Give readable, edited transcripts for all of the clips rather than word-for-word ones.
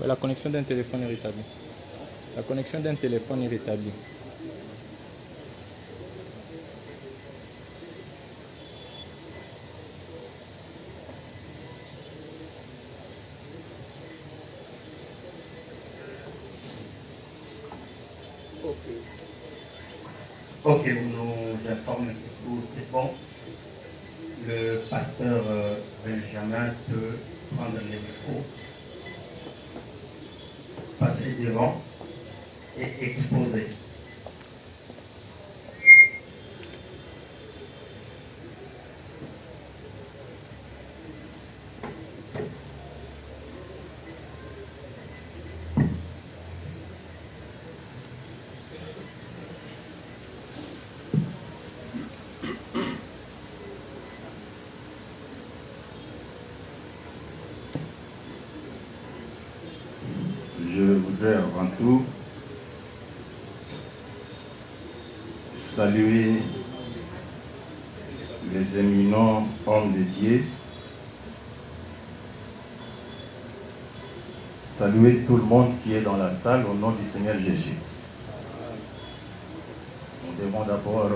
La connexion d'un téléphone est rétablie. La connexion d'un téléphone est rétablie. Ok, nous informe que tout est bon. Le pasteur Benjamin peut prendre les micros, passer devant et exposer. Je voudrais avant tout saluer les éminents hommes de Dieu, saluer tout le monde qui est dans la salle au nom du Seigneur Jésus. Nous devons d'abord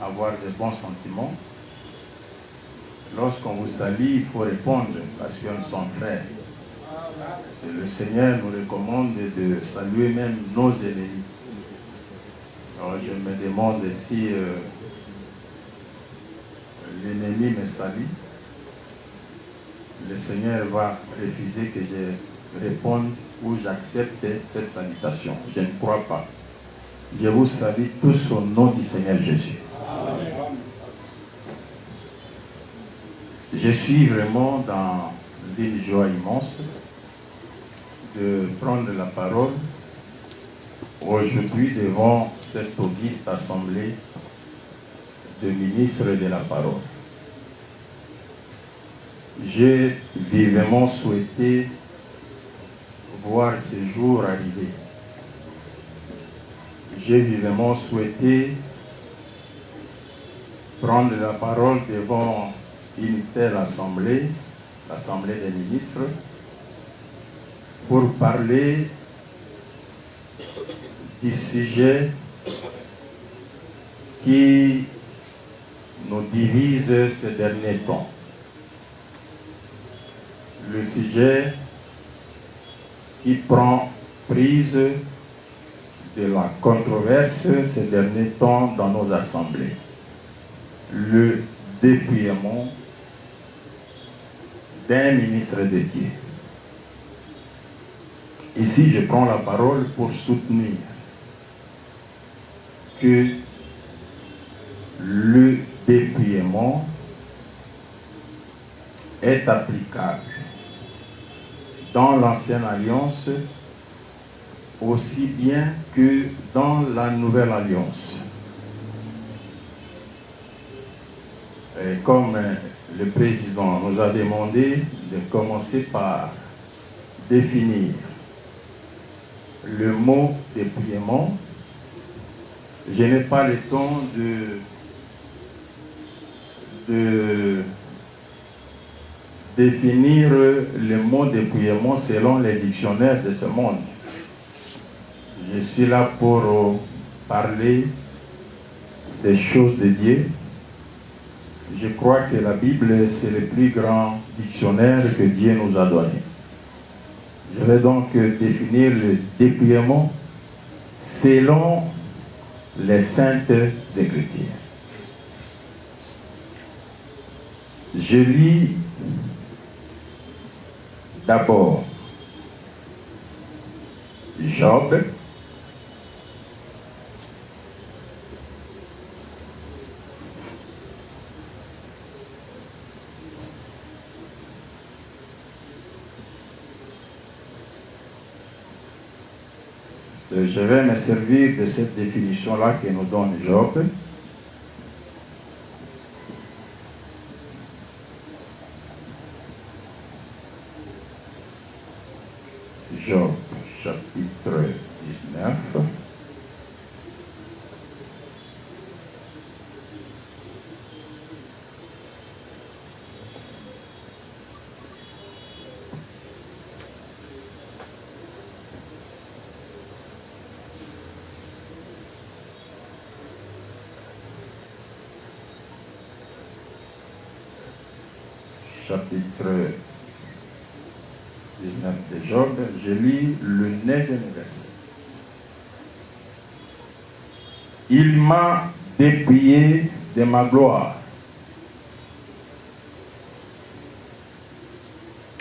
avoir de bons sentiments. Lorsqu'on vous salue, il faut répondre parce que nous sommes frères. Et le Seigneur nous recommande de saluer même nos ennemis. Alors je me demande si l'ennemi me salue. Le Seigneur va refuser que je réponde ou j'accepte cette salutation. Je ne crois pas. Je vous salue tous au nom du Seigneur Jésus. Je suis vraiment dans une joie immense de prendre la parole aujourd'hui devant cette auguste assemblée de ministres de la parole. J'ai vivement souhaité voir ce jour arriver. J'ai vivement souhaité prendre la parole devant une telle assemblée, l'Assemblée des ministres, pour parler du sujet qui nous divise ces derniers temps. Le sujet qui prend prise de la controverse ces derniers temps dans nos assemblées. Le dépouillement d'un ministre de Dieu. Ici, je prends la parole pour soutenir que le dépouillement est applicable dans l'Ancienne Alliance aussi bien que dans la Nouvelle Alliance. Et comme le président nous a demandé de commencer par définir le mot dépouillement, je n'ai pas le temps de définir le mot dépouillement selon les dictionnaires de ce monde. Je suis là pour parler des choses de Dieu. Je crois que la Bible, c'est le plus grand dictionnaire que Dieu nous a donné. Je vais donc définir le dépouillement selon les Saintes Écritures. Je lis d'abord Job, je vais me servir de cette définition-là que nous donne Job. Job, chapitre 19. chapitre 19 de Job, je lis le 9e verset. Il m'a dépouillé de ma gloire.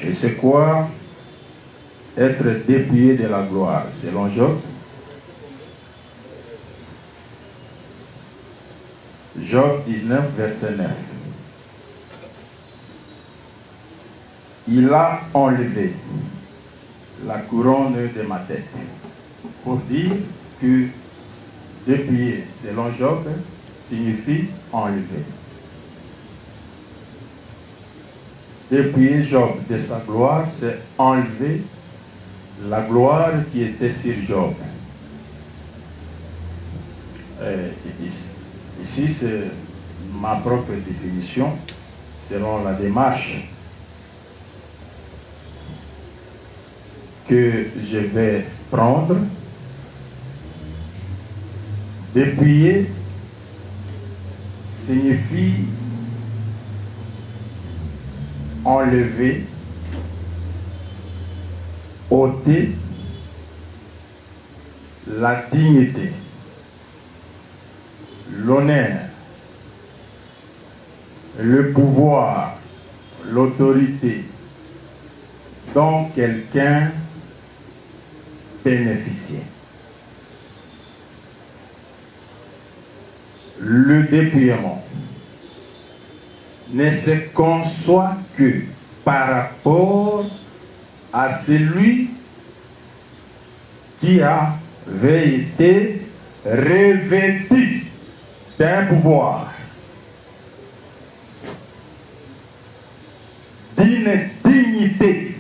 Et c'est quoi être dépouillé de la gloire selon Job? Job 19, verset 9. Il a enlevé la couronne de ma tête. Pour dire que dépouiller, selon Job, signifie enlever. Dépouiller Job de sa gloire, c'est enlever la gloire qui était sur Job. Ici, c'est ma propre définition, selon la démarche que je vais prendre. Dépouiller signifie enlever, ôter la dignité, l'honneur, le pouvoir, l'autorité dont quelqu'un bénéficiait. Le dépouillement ne se conçoit que par rapport à celui qui avait été revêtu d'un pouvoir, d'une dignité,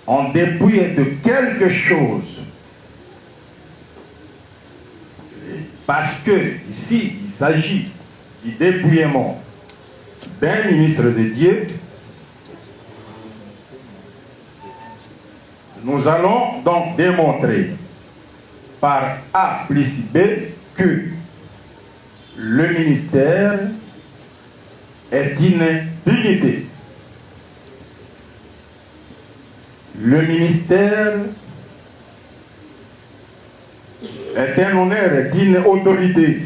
on dépouille de quelque chose. Parce que ici, il s'agit du dépouillement d'un ministre de Dieu. Nous allons donc démontrer par A plus B que le ministère est une dignité. Le ministère est un honneur, est une autorité.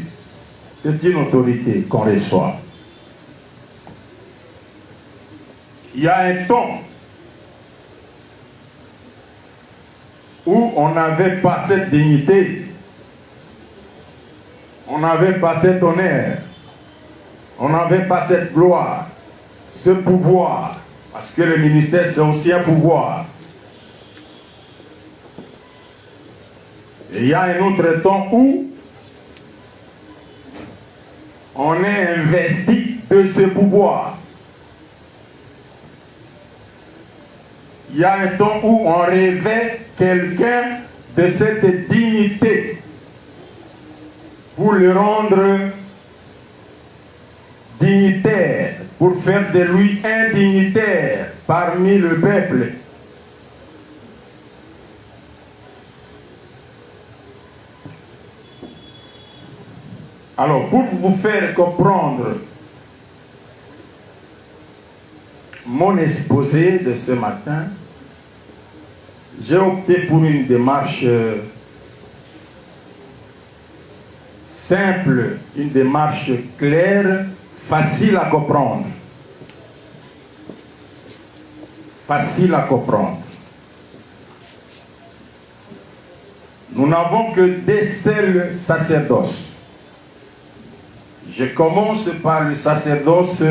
C'est une autorité qu'on reçoit. Il y a un temps où on n'avait pas cette dignité, on n'avait pas cet honneur, on n'avait pas cette gloire, ce pouvoir, parce que le ministère c'est aussi un pouvoir. Et il y a un autre temps où on est investi de ce pouvoir. Il y a un temps où on revêt quelqu'un de cette dignité pour le rendre dignitaire, pour faire de lui un dignitaire parmi le peuple. Alors, pour vous faire comprendre mon exposé de ce matin, j'ai opté pour une démarche simple, une démarche claire, facile à comprendre. Facile à comprendre. Nous n'avons que des seuls sacerdoces. Je commence par le sacerdoce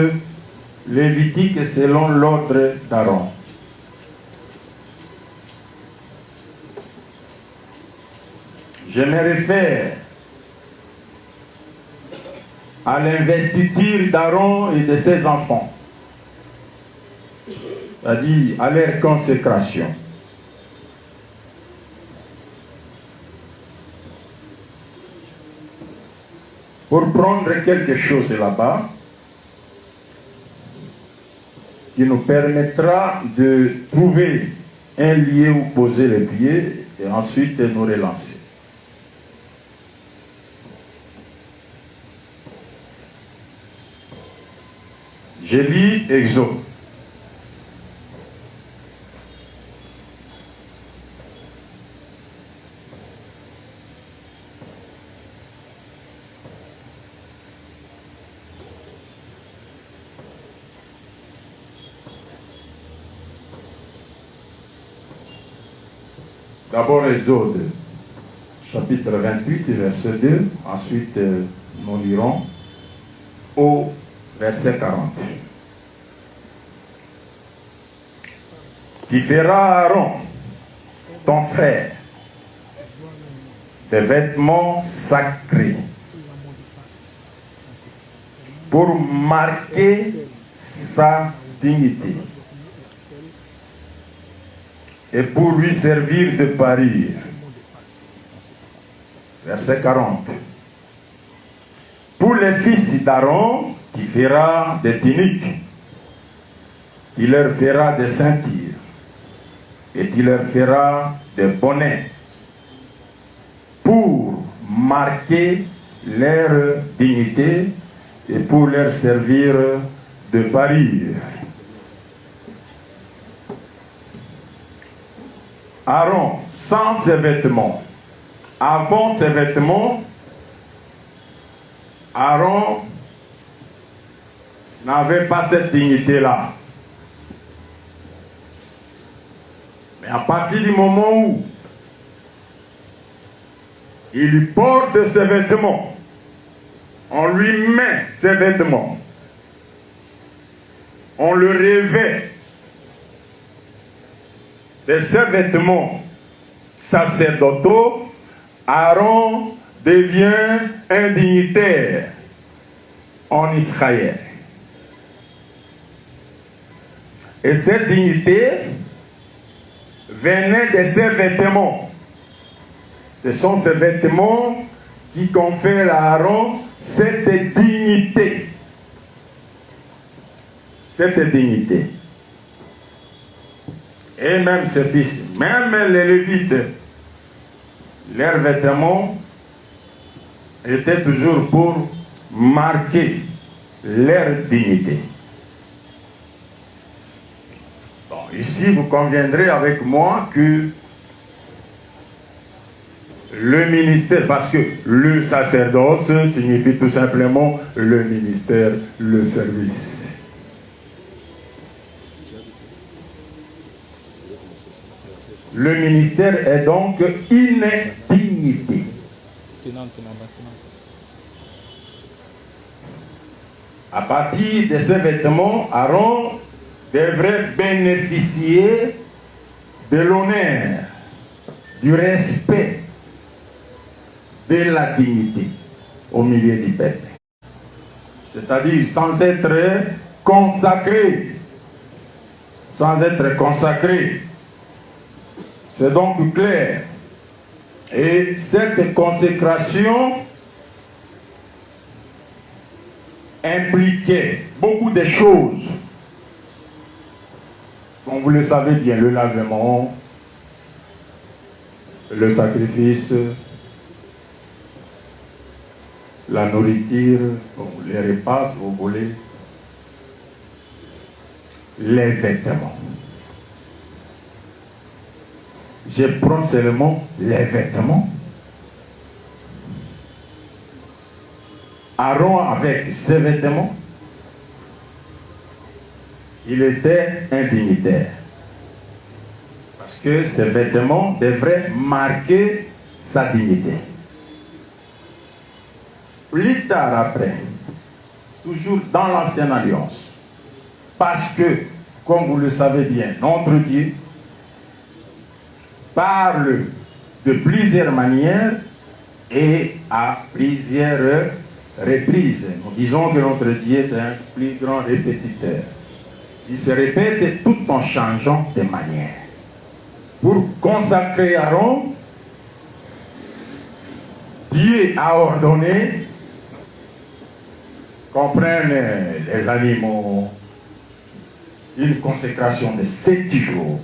lévitique selon l'ordre d'Aaron. Je me réfère à l'investiture d'Aaron et de ses enfants, c'est-à-dire à leur consécration. Pour prendre quelque chose là-bas qui nous permettra de trouver un lieu où poser les pieds et ensuite nous relancer. Je lis Exode. D'abord Exode, chapitre 28, verset 2. Ensuite, nous lirons au verset 40. Tu feras Aaron, ton frère, des vêtements sacrés pour marquer sa dignité et pour lui servir de parure. Verset 40. Pour les fils d'Aaron, tu feras des tuniques, tu leur feras des ceintures, et tu leur feras des bonnets, pour marquer leur dignité et pour leur servir de parure. Aaron, sans ses vêtements, avant ses vêtements, Aaron n'avait pas cette dignité-là. Mais à partir du moment où il porte ses vêtements, on lui met ses vêtements, on le revêt de ses vêtements sacerdotaux, Aaron devient un dignitaire en Israël. Et cette dignité venait de ses vêtements. Ce sont ces vêtements qui confèrent à Aaron cette dignité. Cette dignité. Et même ses fils, même les Lévites, leurs vêtements étaient toujours pour marquer leur dignité. Bon, ici, vous conviendrez avec moi que le ministère, parce que le sacerdoce signifie tout simplement le ministère, le service. Le ministère est donc une dignité. À partir de ces vêtements, Aaron devrait bénéficier de l'honneur, du respect, de la dignité au milieu du peuple. C'est-à-dire sans être consacré. Sans être consacré. C'est donc clair. Et cette consécration impliquait beaucoup de choses. Comme vous le savez bien, le lavement, le sacrifice, la nourriture, bon, les repas, si vous voulez, les vêtements. Je prends seulement les vêtements. Aaron, avec ses vêtements, il était un dignitaire. Parce que ces vêtements devraient marquer sa dignité. Plus tard après, toujours dans l'Ancienne Alliance, parce que, comme vous le savez bien, notre Dieu parle de plusieurs manières et à plusieurs reprises. Nous disons que notre Dieu c'est un plus grand répétiteur. Il se répète tout en changeant de manière. Pour consacrer Aaron, Dieu a ordonné qu'on prenne les animaux, une consécration de 7 jours.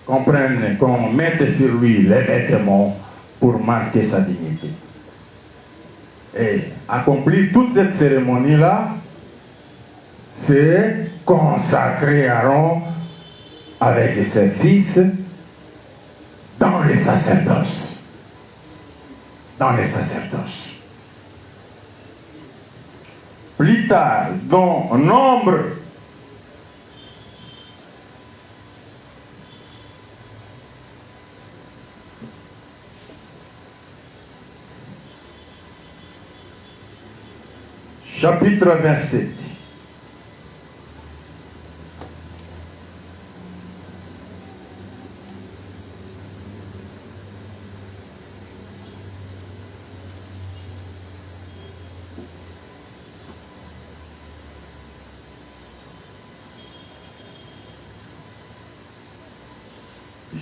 Qu'on mette sur lui les vêtements pour marquer sa dignité. et accomplir toute cette cérémonie-là, c'est consacrer Aaron avec ses fils dans les sacerdoces. Dans les sacerdoces. Plus tard, dans Nombre, chapitre 27.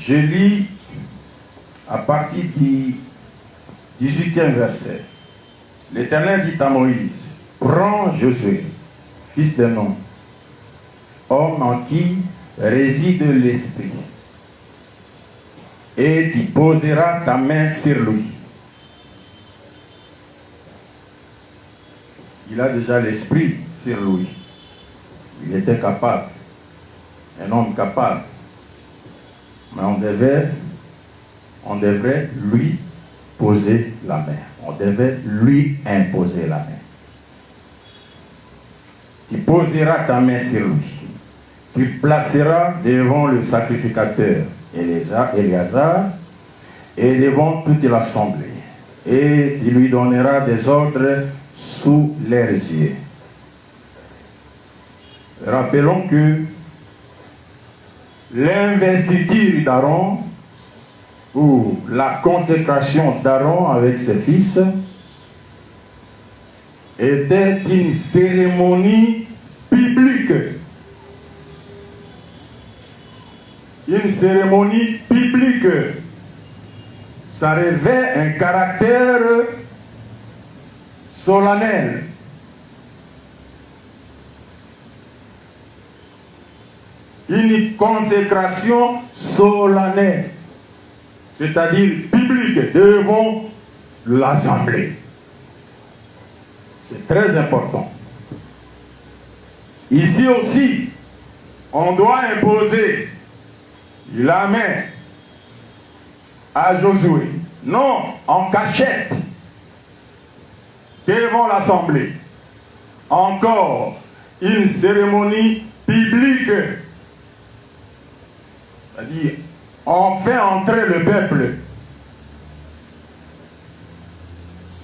Je lis à partir du 18e verset. L'Éternel dit à Moïse, prends Josué, fils de Nun, homme en qui réside l'Esprit, et tu poseras ta main sur lui. Il a déjà l'Esprit sur lui. Il était capable, un homme capable. Mais on devrait lui poser la main. On devait lui imposer la main. Tu poseras ta main sur lui. Tu placeras devant le sacrificateur Éléazar et devant toute l'assemblée. Et tu lui donneras des ordres sous leurs yeux. Rappelons que l'investiture d'Aaron ou la consécration d'Aaron avec ses fils était une cérémonie biblique. Une cérémonie biblique. Ça revêt un caractère solennel. Une consécration solennelle, c'est-à-dire biblique, devant l'assemblée. C'est très important. Ici aussi, on doit imposer la main à Josué, non en cachette, devant l'assemblée. Encore une cérémonie biblique. C'est-à-dire, on fait entrer le peuple.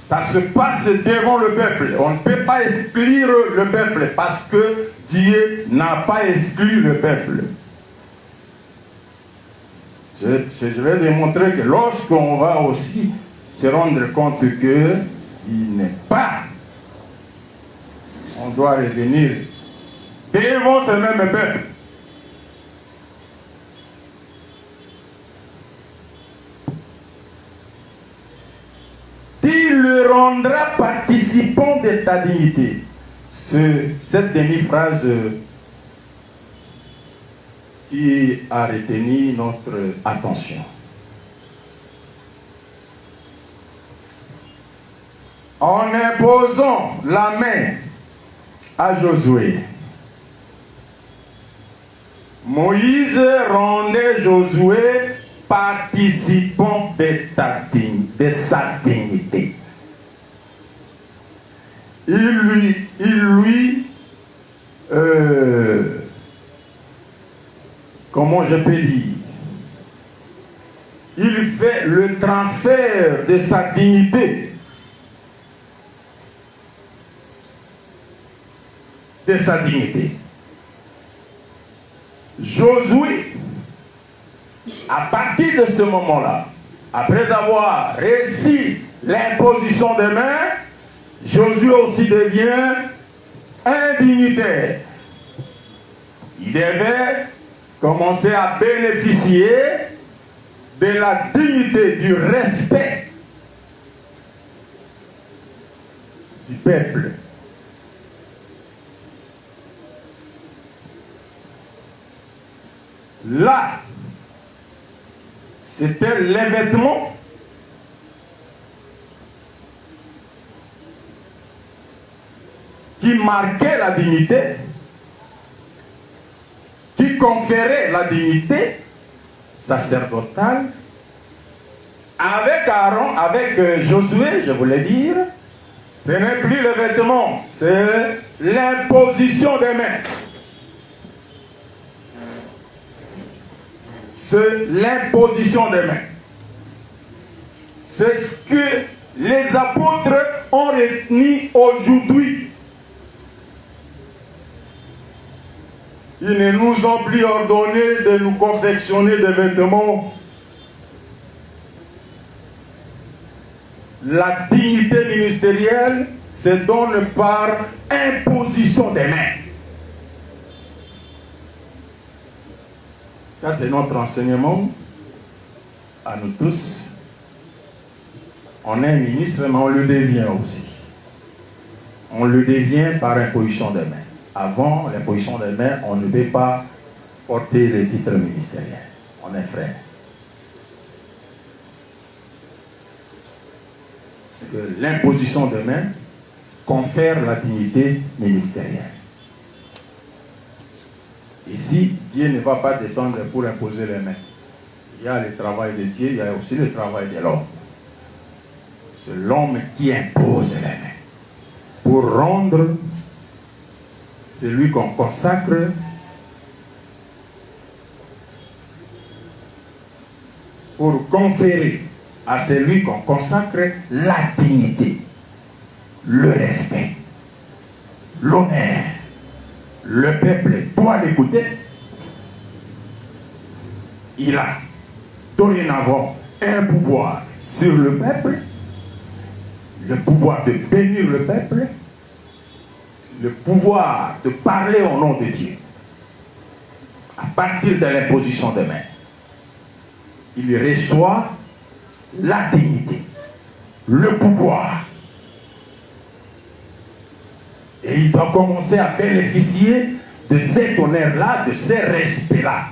Ça se passe devant le peuple. On ne peut pas exclure le peuple parce que Dieu n'a pas exclu le peuple. Je vais démontrer que lorsqu'on va aussi se rendre compte que il n'est pas, on doit revenir devant ce même peuple. Tu le rendras participant de ta dignité. Cette demi-phrase qui a retenu notre attention. En imposant la main à Josué, Moïse rendait Josué participant de sa dignité. Comment je peux dire, il fait le transfert de sa dignité, Josué, à partir de ce moment-là, après avoir réussi l'imposition des mains, Josué aussi devient un dignitaire. Il devait commencer à bénéficier de la dignité, du respect du peuple. Là, c'était les vêtements qui marquait la dignité, qui conférait la dignité sacerdotale, avec Aaron, avec Josué, je voulais dire, ce n'est plus le vêtement, c'est l'imposition des mains. C'est l'imposition des mains. C'est ce que les apôtres ont retenu aujourd'hui. Ils ne nous ont plus ordonné de nous confectionner des vêtements. La dignité ministérielle se donne par imposition des mains. Ça, c'est notre enseignement à nous tous. On est ministre, mais on le devient aussi. On le devient par imposition des mains. Avant l'imposition des mains, on ne peut pas porter les titres ministériels. On est frère. Parce que l'imposition des mains confère la dignité ministérielle. Ici, Dieu ne va pas descendre pour imposer les mains. Il y a le travail de Dieu, il y a aussi le travail de l'homme. C'est l'homme qui impose les mains pour rendre celui qu'on consacre pour conférer à celui qu'on consacre la dignité, le respect, l'honneur. Le peuple doit l'écouter. Il a dorénavant un pouvoir sur le peuple, le pouvoir de bénir le peuple, le pouvoir de parler au nom de Dieu. À partir de l'imposition des mains, il reçoit la dignité, le pouvoir. Et il doit commencer à bénéficier de cet honneur-là, de ces respects-là.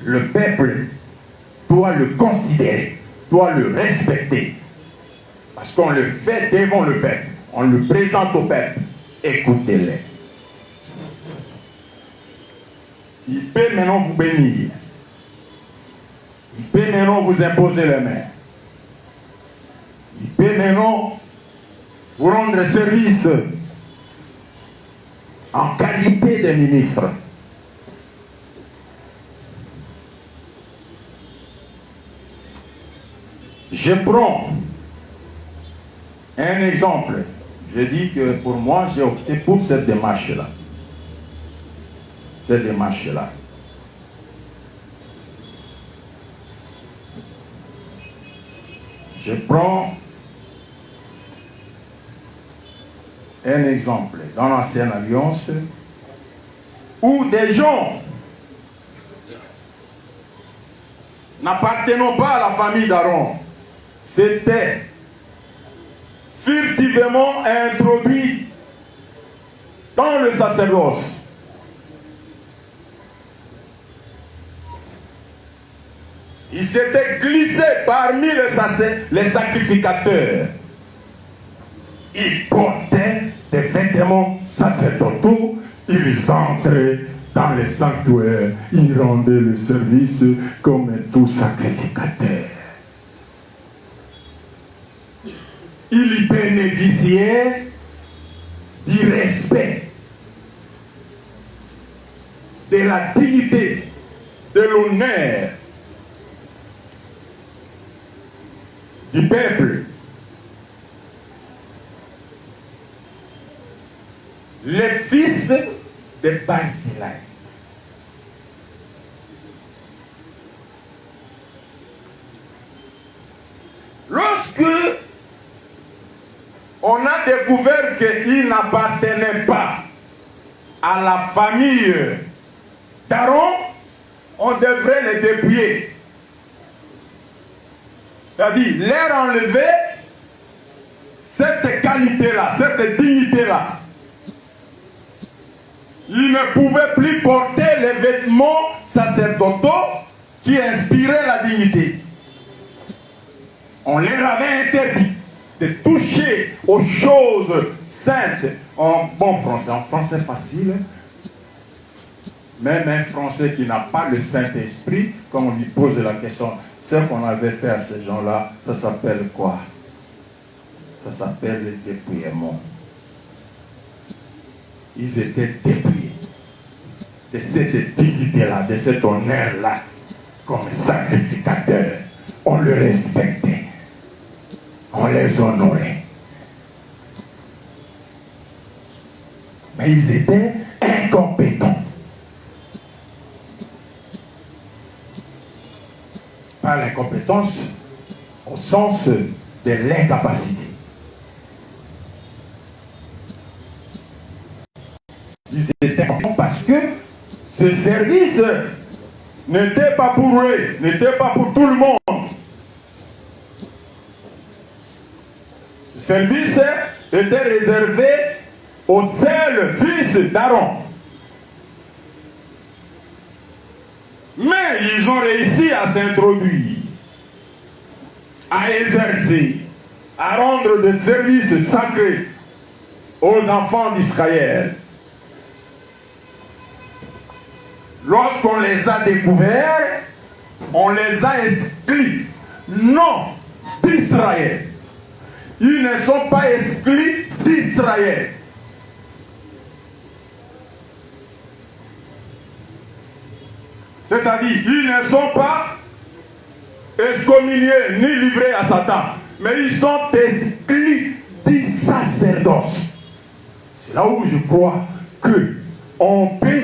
Le peuple doit le considérer, doit le respecter. Parce qu'on le fait devant le peuple, on le présente au peuple. Écoutez-les. Il peut maintenant vous bénir. Il peut maintenant vous imposer les mains. Il peut maintenant vous rendre service en qualité de ministre. Je prends un exemple. Je dis que pour moi, j'ai opté pour cette démarche-là. Cette démarche-là. Je prends un exemple dans l'Ancienne Alliance où des gens n'appartenant pas à la famille d'Aaron s'étaient furtivement introduits dans le sacerdoce. Ils s'étaient glissés parmi les sacrificateurs. Ils portaient des vêtements sacerdotaux, ils entraient dans les sanctuaires, ils rendaient le service comme tout sacrificateur. Ils bénéficiaient du respect, de la dignité, de l'honneur du peuple. Les fils de Barzillai. Lorsque on a découvert qu'ils n'appartenaient pas à la famille d'Aaron, on devrait les dépouiller. C'est-à-dire leur enlever cette qualité-là, cette dignité-là. Ils ne pouvaient plus porter les vêtements sacerdotaux qui inspiraient la dignité. On leur avait interdit de toucher aux choses saintes en bon français, en français facile. Même un Français qui n'a pas le Saint-Esprit, quand on lui pose la question, ce qu'on avait fait à ces gens-là, ça s'appelle quoi? Ça s'appelle le dépouillement. Ils étaient dépouillés de cette dignité-là, de cet honneur-là, comme sacrificateurs. On le respectait, on les honorait. Mais ils étaient incompétents. Pas l'incompétence au sens de l'incapacité. Ils étaient incompétents parce que ce service n'était pas pour eux, n'était pas pour tout le monde. Ce service était réservé au seul fils d'Aaron. Mais ils ont réussi à s'introduire, à exercer, à rendre des services sacrés aux enfants d'Israël. Lorsqu'on les a découverts, on les a exclus, non d'Israël. Ils ne sont pas exclus d'Israël. C'est-à-dire, ils ne sont pas excommuniés ni livrés à Satan, mais ils sont exclus du sacerdoce. C'est là où je crois qu'on peut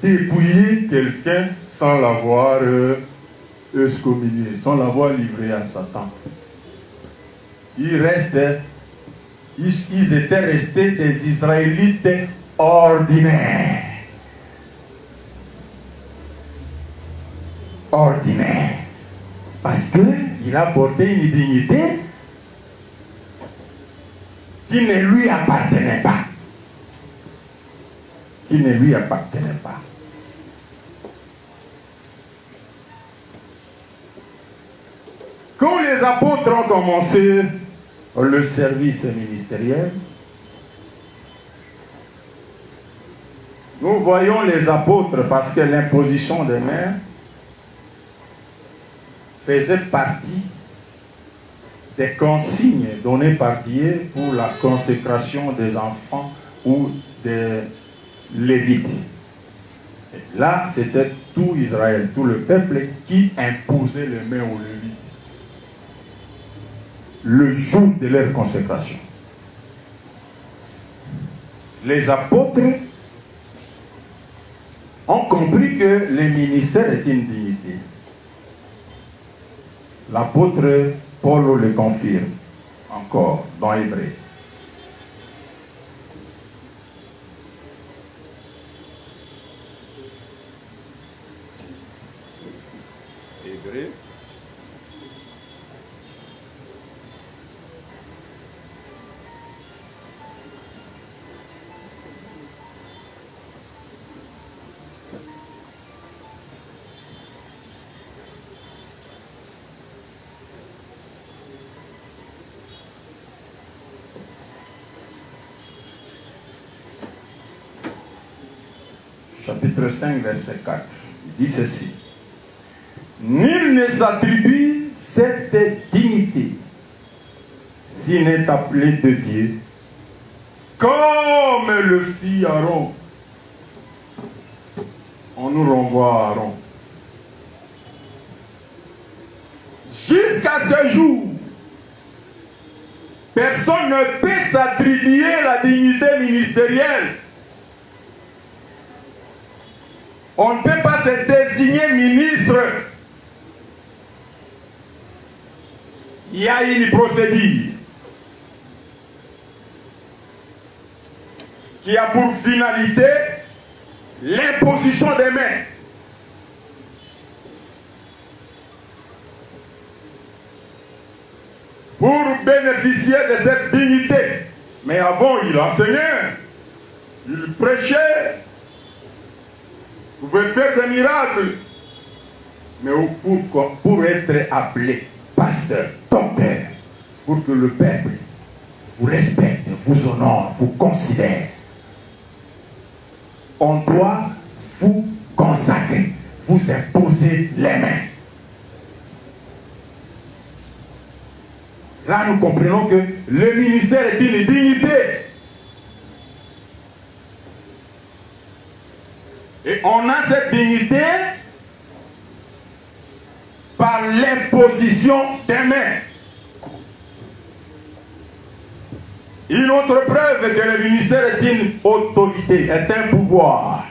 dépouiller quelqu'un sans l'avoir excommunié, sans l'avoir livré à Satan. Ils étaient restés des Israélites ordinaires. Ordinaire, parce qu'il a porté une dignité qui ne lui appartenait pas. Qui ne lui appartenait pas. Quand les apôtres ont commencé le service ministériel, nous voyons les apôtres parce que l'imposition des mains faisait partie des consignes données par Dieu pour la consécration des enfants ou des Lévites. Et là, c'était tout Israël, tout le peuple qui imposait les mains aux Lévites le jour de leur consécration. Les apôtres ont compris que le ministère est une dignité. L'apôtre Paul le confirme encore dans Hébreux. Hébreux. Chapitre 5, verset 4, il dit ceci. Nul ne s'attribue cette dignité s'il n'est appelé de Dieu, comme le fit Aaron. On nous renvoie à Aaron. Jusqu'à ce jour, personne ne peut s'attribuer la dignité ministérielle. On ne peut pas se désigner ministre. Il y a une procédure qui a pour finalité l'imposition des mains. Pour bénéficier de cette dignité. Mais avant, il enseignait, il prêchait. Vous pouvez faire des miracles. Mais pour être appelé pasteur, docteur, pour que le peuple vous respecte, vous honore, vous considère. On doit vous consacrer, vous imposer les mains. Là, nous comprenons que le ministère est une dignité. Et on a cette dignité par l'imposition des mains. Une autre preuve que le ministère est une autorité, est un pouvoir.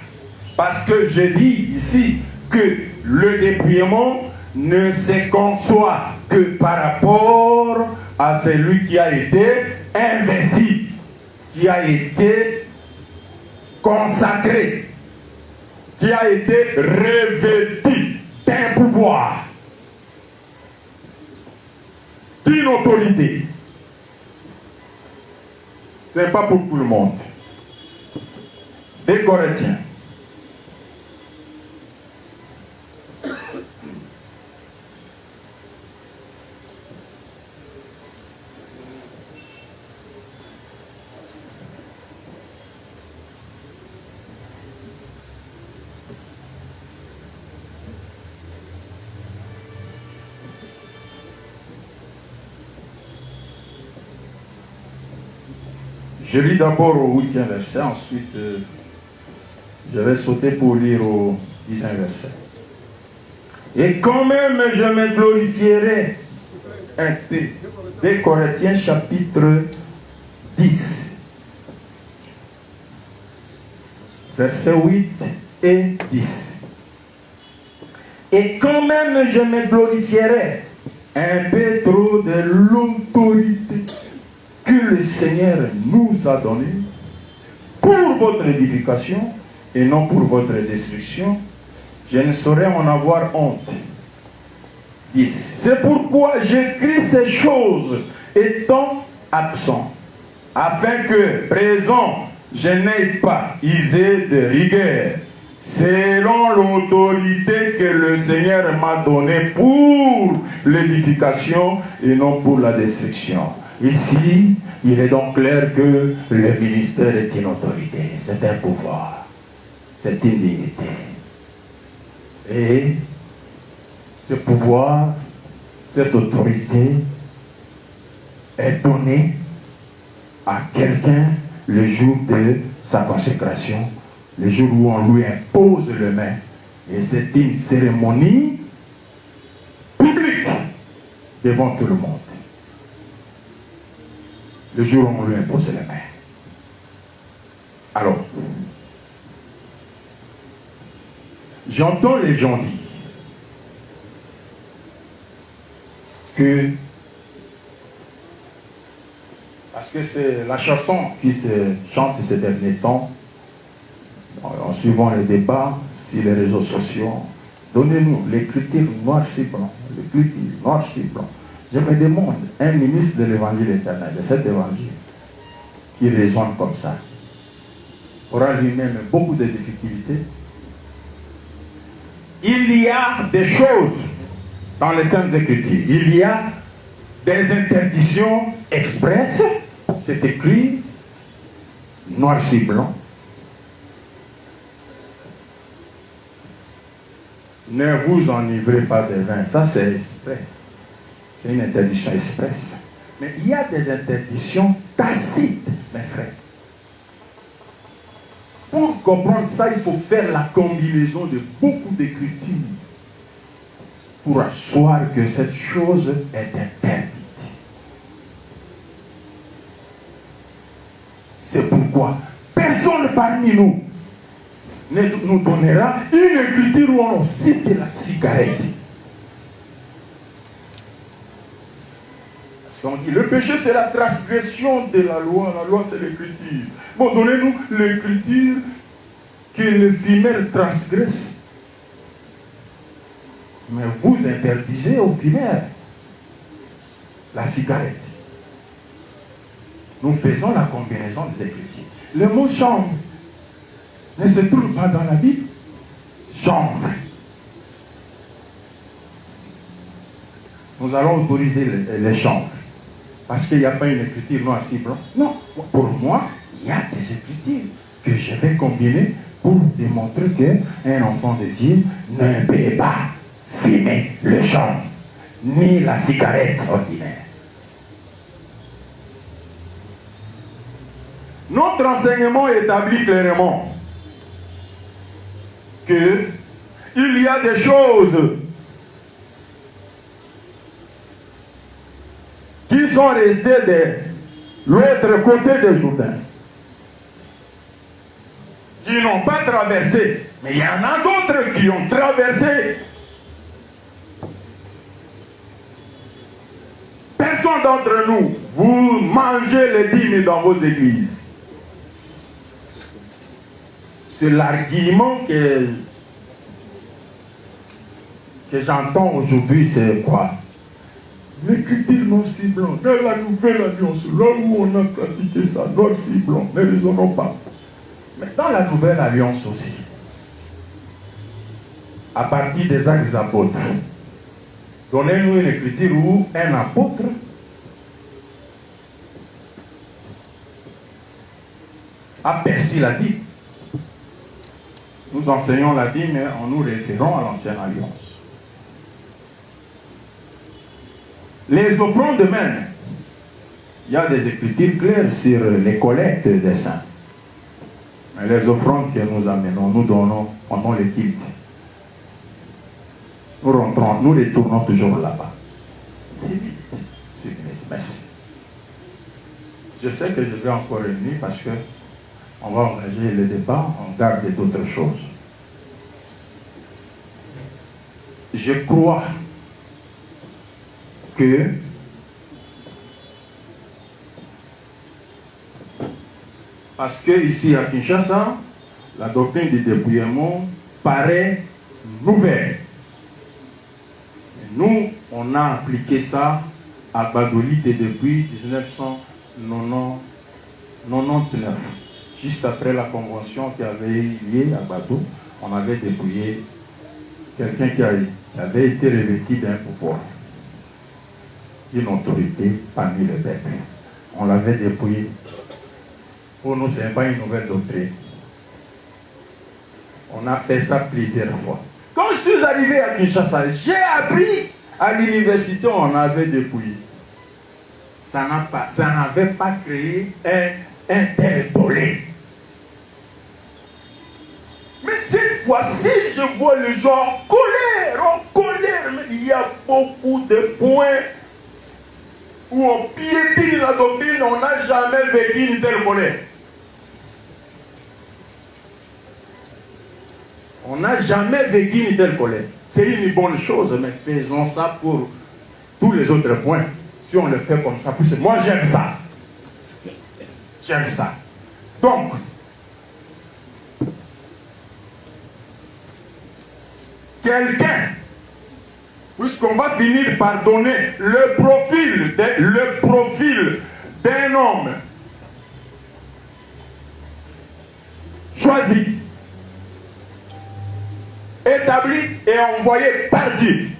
Parce que je dis ici que le dépouillement ne se conçoit que par rapport à celui qui a été investi, qui a été consacré, qui a été revêtu d'un pouvoir, d'une autorité. Ce n'est pas pour tout le monde. Des Corinthiens. Je lis d'abord au 8e verset, ensuite je vais sauter pour lire au 10e verset. Et quand même je me glorifierai un peu. Des Corinthiens chapitre 10, versets 8 et 10. Et quand même je me glorifierai un peu trop de l'autorité que le Seigneur nous a donné pour votre édification et non pour votre destruction, je ne saurais en avoir honte. 10. C'est pourquoi j'écris ces choses étant absent, afin que, présent, je n'aie pas usé de rigueur, selon l'autorité que le Seigneur m'a donnée pour l'édification et non pour la destruction. Ici, il est donc clair que le ministère est une autorité, c'est un pouvoir, c'est une dignité. Et ce pouvoir, cette autorité est donnée à quelqu'un le jour de sa consécration, le jour où on lui impose les mains. Et c'est une cérémonie publique devant tout le monde. Le jour où on lui impose les mains. Alors, j'entends les gens dire que, parce que c'est la chanson qui se chante ces derniers temps, en suivant les débats sur les réseaux sociaux, donnez-nous l'écriture noir sur blanc, l'écriture noir sur blanc. Je me demande, un ministre de l'évangile éternel, de cet évangile, qui raisonne comme ça, aura lui-même beaucoup de difficultés. Il y a des choses dans les Saintes Écritures. Il y a des interdictions expresses, c'est écrit, noir sur blanc. Ne vous enivrez pas de vin, ça c'est exprès. C'est une interdiction expresse. Mais il y a des interdictions tacites, mes frères. Pour comprendre ça, il faut faire la combinaison de beaucoup d'écritures pour asseoir que cette chose est interdite. C'est pourquoi personne parmi nous ne nous donnera une écriture où on cite la cigarette. Parce qu'on dit, le péché c'est la transgression de la loi c'est l'écriture. Bon, donnez-nous l'écriture que le fumeur transgresse. Mais vous interdisez au fumeur la cigarette. Nous faisons la combinaison des écritures. Le mot chambre ne se trouve pas dans la Bible. Chambre. Nous allons autoriser les chambres. parce qu'il n'y a pas une écriture noir si blanc. Non, pour moi, il y a des écritures que je vais combiner pour démontrer qu'un enfant de Dieu ne peut pas fumer le champ, ni la cigarette ordinaire. Notre enseignement établit clairement qu'il y a des choses qui sont restées de l'autre côté du Jourdain, qui n'ont pas traversé, mais il y en a d'autres qui ont traversé. Personne d'entre nous, vous mangez les dîmes dans vos églises. C'est l'argument que j'entends aujourd'hui, c'est quoi? L'écriture noir si blanc, dans la nouvelle alliance, là où on a pratiqué ça, noir si blanc, ne raisonnons pas. Mais dans la nouvelle alliance aussi, à partir des actes des apôtres, donnez-nous une écriture où un apôtre a perçu la dîme. Nous enseignons la dîme, mais en nous référant à l'ancienne alliance. Les offrandes même, il y a des écritures claires sur les collectes des saints. Mais les offrandes que nous amenons, nous donnons pendant les cultes. Nous rentrons, nous retournons toujours là-bas. C'est vite. C'est vite. Merci. Je sais que je vais encore revenir parce que on va engager le débat, on garde d'autres choses. Je crois que parce que ici à Kinshasa, la doctrine du dépouillement paraît nouvelle. Et nous, on a appliqué ça à Badolite depuis 1999. Juste après la convention qui avait eu lieu à Badou, on avait dépouillé quelqu'un qui avait été revêtu d'un pouvoir, d'une autorité parmi les peuples. On l'avait dépouillé. Pour nous, ce n'est pas une nouvelle doctrine. On a fait ça plusieurs fois. Quand je suis arrivé à Kinshasa, j'ai appris à l'université, on avait dépouillé. Ça n'avait pas créé un tel tollé. Mais cette fois-ci, je vois les gens en colère, mais il y a beaucoup de points où on piétine la doctrine, on n'a jamais vécu une telle colère. On n'a jamais vécu une telle colère. C'est une bonne chose, mais faisons ça pour tous les autres points. Si on le fait comme ça, moi j'aime ça. J'aime ça. Donc, quelqu'un, puisqu'on va finir par donner le profil d'un homme choisi, établi et envoyé par Dieu.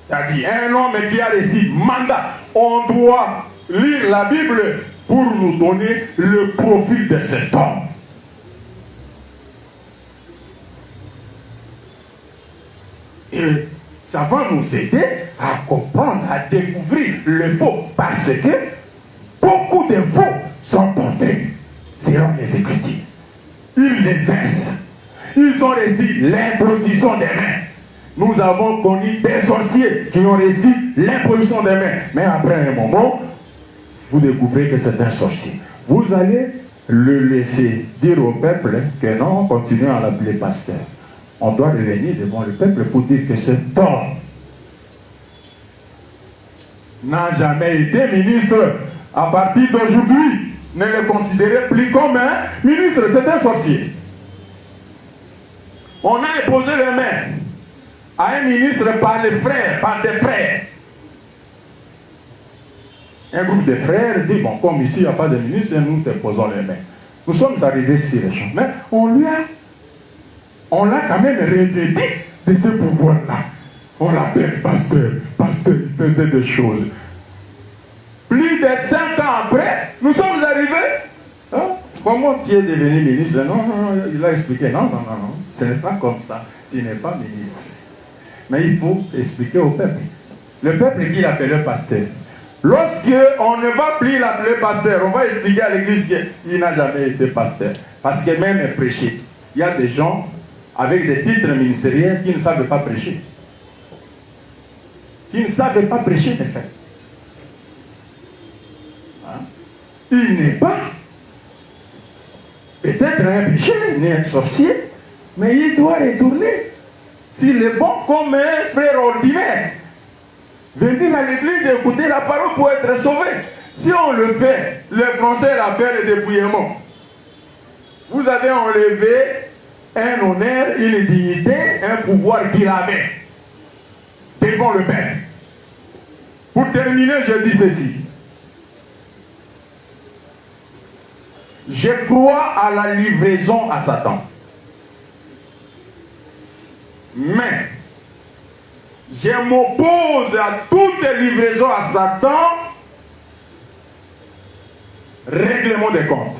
C'est-à-dire un homme qui a reçu mandat. On doit lire la Bible pour nous donner le profil de cet homme. Et ça va nous aider à comprendre, à découvrir le faux. Parce que beaucoup de faux sont portés selon les Écritures. Ils exercent. Ils ont reçu l'imposition des mains. Nous avons connu des sorciers qui ont reçu l'imposition des mains. Mais après un moment, vous découvrez que c'est un sorcier. Vous allez le laisser dire au peuple que non, continuez à l'appeler pasteur. On doit revenir devant le peuple pour dire que cet homme n'a jamais été ministre. À partir d'aujourd'hui, ne le considérez plus comme un ministre, c'est un sorcier. On a imposé les mains à un ministre par les frères, par des frères. Un groupe de frères dit, bon, comme ici il n'y a pas de ministre, nous te posons les mains. Nous sommes arrivés sur les champs, mais on l'a quand même revêtu de ce pouvoir-là. On l'appelle pasteur, parce qu'il faisait des choses. des 5 ans après, nous sommes arrivés. Hein? Comment tu es devenu ministre? Non, il a expliqué. Non, ce n'est pas comme ça. Tu n'es pas ministre. Mais il faut expliquer au peuple. Le peuple qui l'appelait pasteur. Lorsqu'on ne va plus l'appeler pasteur, on va expliquer à l'église qu'il n'a jamais été pasteur. Parce que même prêcher. Il y a des gens avec des titres ministériels qui ne savent pas prêcher. Qui ne savent pas prêcher, en fait. Hein? Il n'est pas peut-être un pécheur, ni un sorcier, mais il doit retourner. S'il est bon comme un frère ordinaire, venir à l'église et écouter la parole pour être sauvé. Si on le fait, les Français l'appellent le dépouillement. Vous avez enlevé un honneur, une dignité, un pouvoir qu'il avait devant le Père. Pour terminer, je dis ceci. Je crois à la livraison à Satan. Mais je m'oppose à toute livraison à Satan. Règlement des comptes.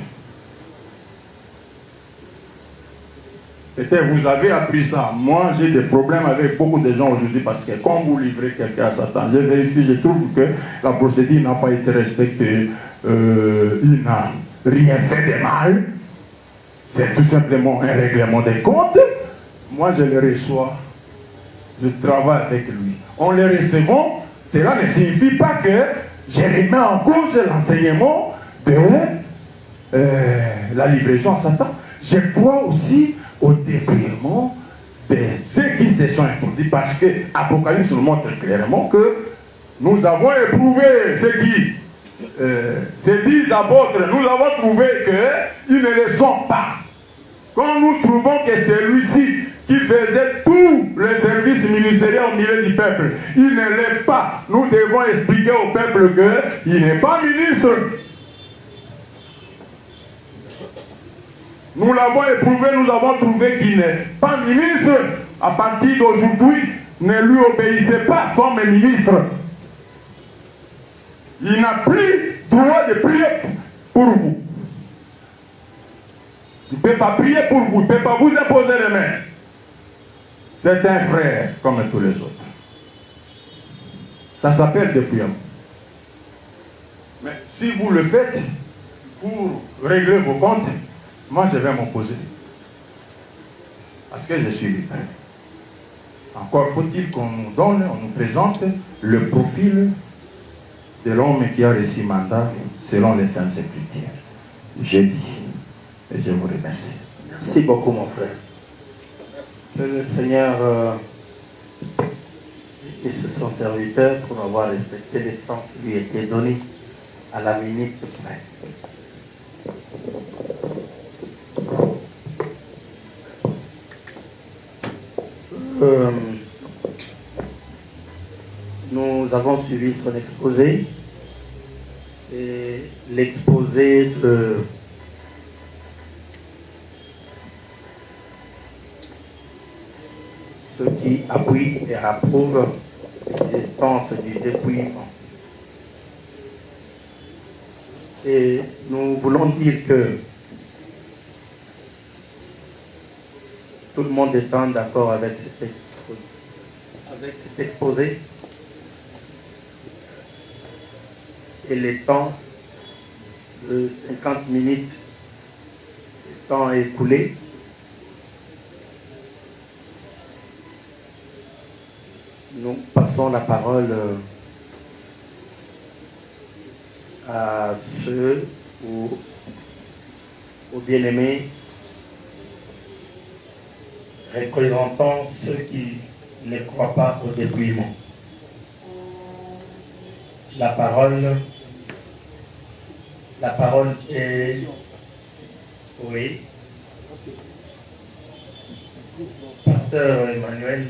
Peut-être vous avez appris ça. Moi, j'ai des problèmes avec beaucoup de gens aujourd'hui parce que quand vous livrez quelqu'un à Satan, je vérifie, je trouve que la procédure n'a pas été respectée. Il n'a rien fait de mal. C'est tout simplement un règlement des comptes. Moi, je le reçois. Je travaille avec lui. En le recevant, cela ne signifie pas que je remets en cause l'enseignement de la livraison à Satan. Je crois aussi au dépouillement de ceux qui se sont introduits parce que l'Apocalypse nous montre clairement que nous avons éprouvé ceux qui se disent apôtres, nous avons trouvé qu'ils ne le sont pas. Quand nous trouvons que celui-ci qui faisait tout le service ministériel au milieu du peuple, il ne l'est pas, nous devons expliquer au peuple qu'il n'est pas ministre. Nous l'avons éprouvé, nous avons trouvé qu'il n'est pas ministre. À partir d'aujourd'hui, ne lui obéissez pas comme ministre. Il n'a plus droit de prier pour vous. Il ne peut pas prier pour vous, il ne peut pas vous imposer les mains. C'est un frère comme tous les autres. Ça s'appelle dépouillement. Mais si vous le faites pour régler vos comptes, moi je vais m'opposer. Parce que je suis libre. Encore faut-il qu'on nous donne, on nous présente le profil de l'homme qui a reçu mandat selon les Saintes Écritures. J'ai dit. Et je vous remercie. Merci beaucoup, mon frère. Que le Seigneur bénisse son serviteur pour avoir respecté les temps qui lui étaient donnés à la minute près. Nous avons suivi son exposé. C'est l'exposé de ceux qui appuient et approuvent l'existence du dépouillement. Et nous voulons dire que tout le monde étant d'accord avec cet exposé, et les temps de 50 minutes étant écoulés, nous passons la parole à ceux aux bien-aimés représentant ceux qui ne croient pas au dépouillement. La parole est... Oui. Pasteur Emmanuel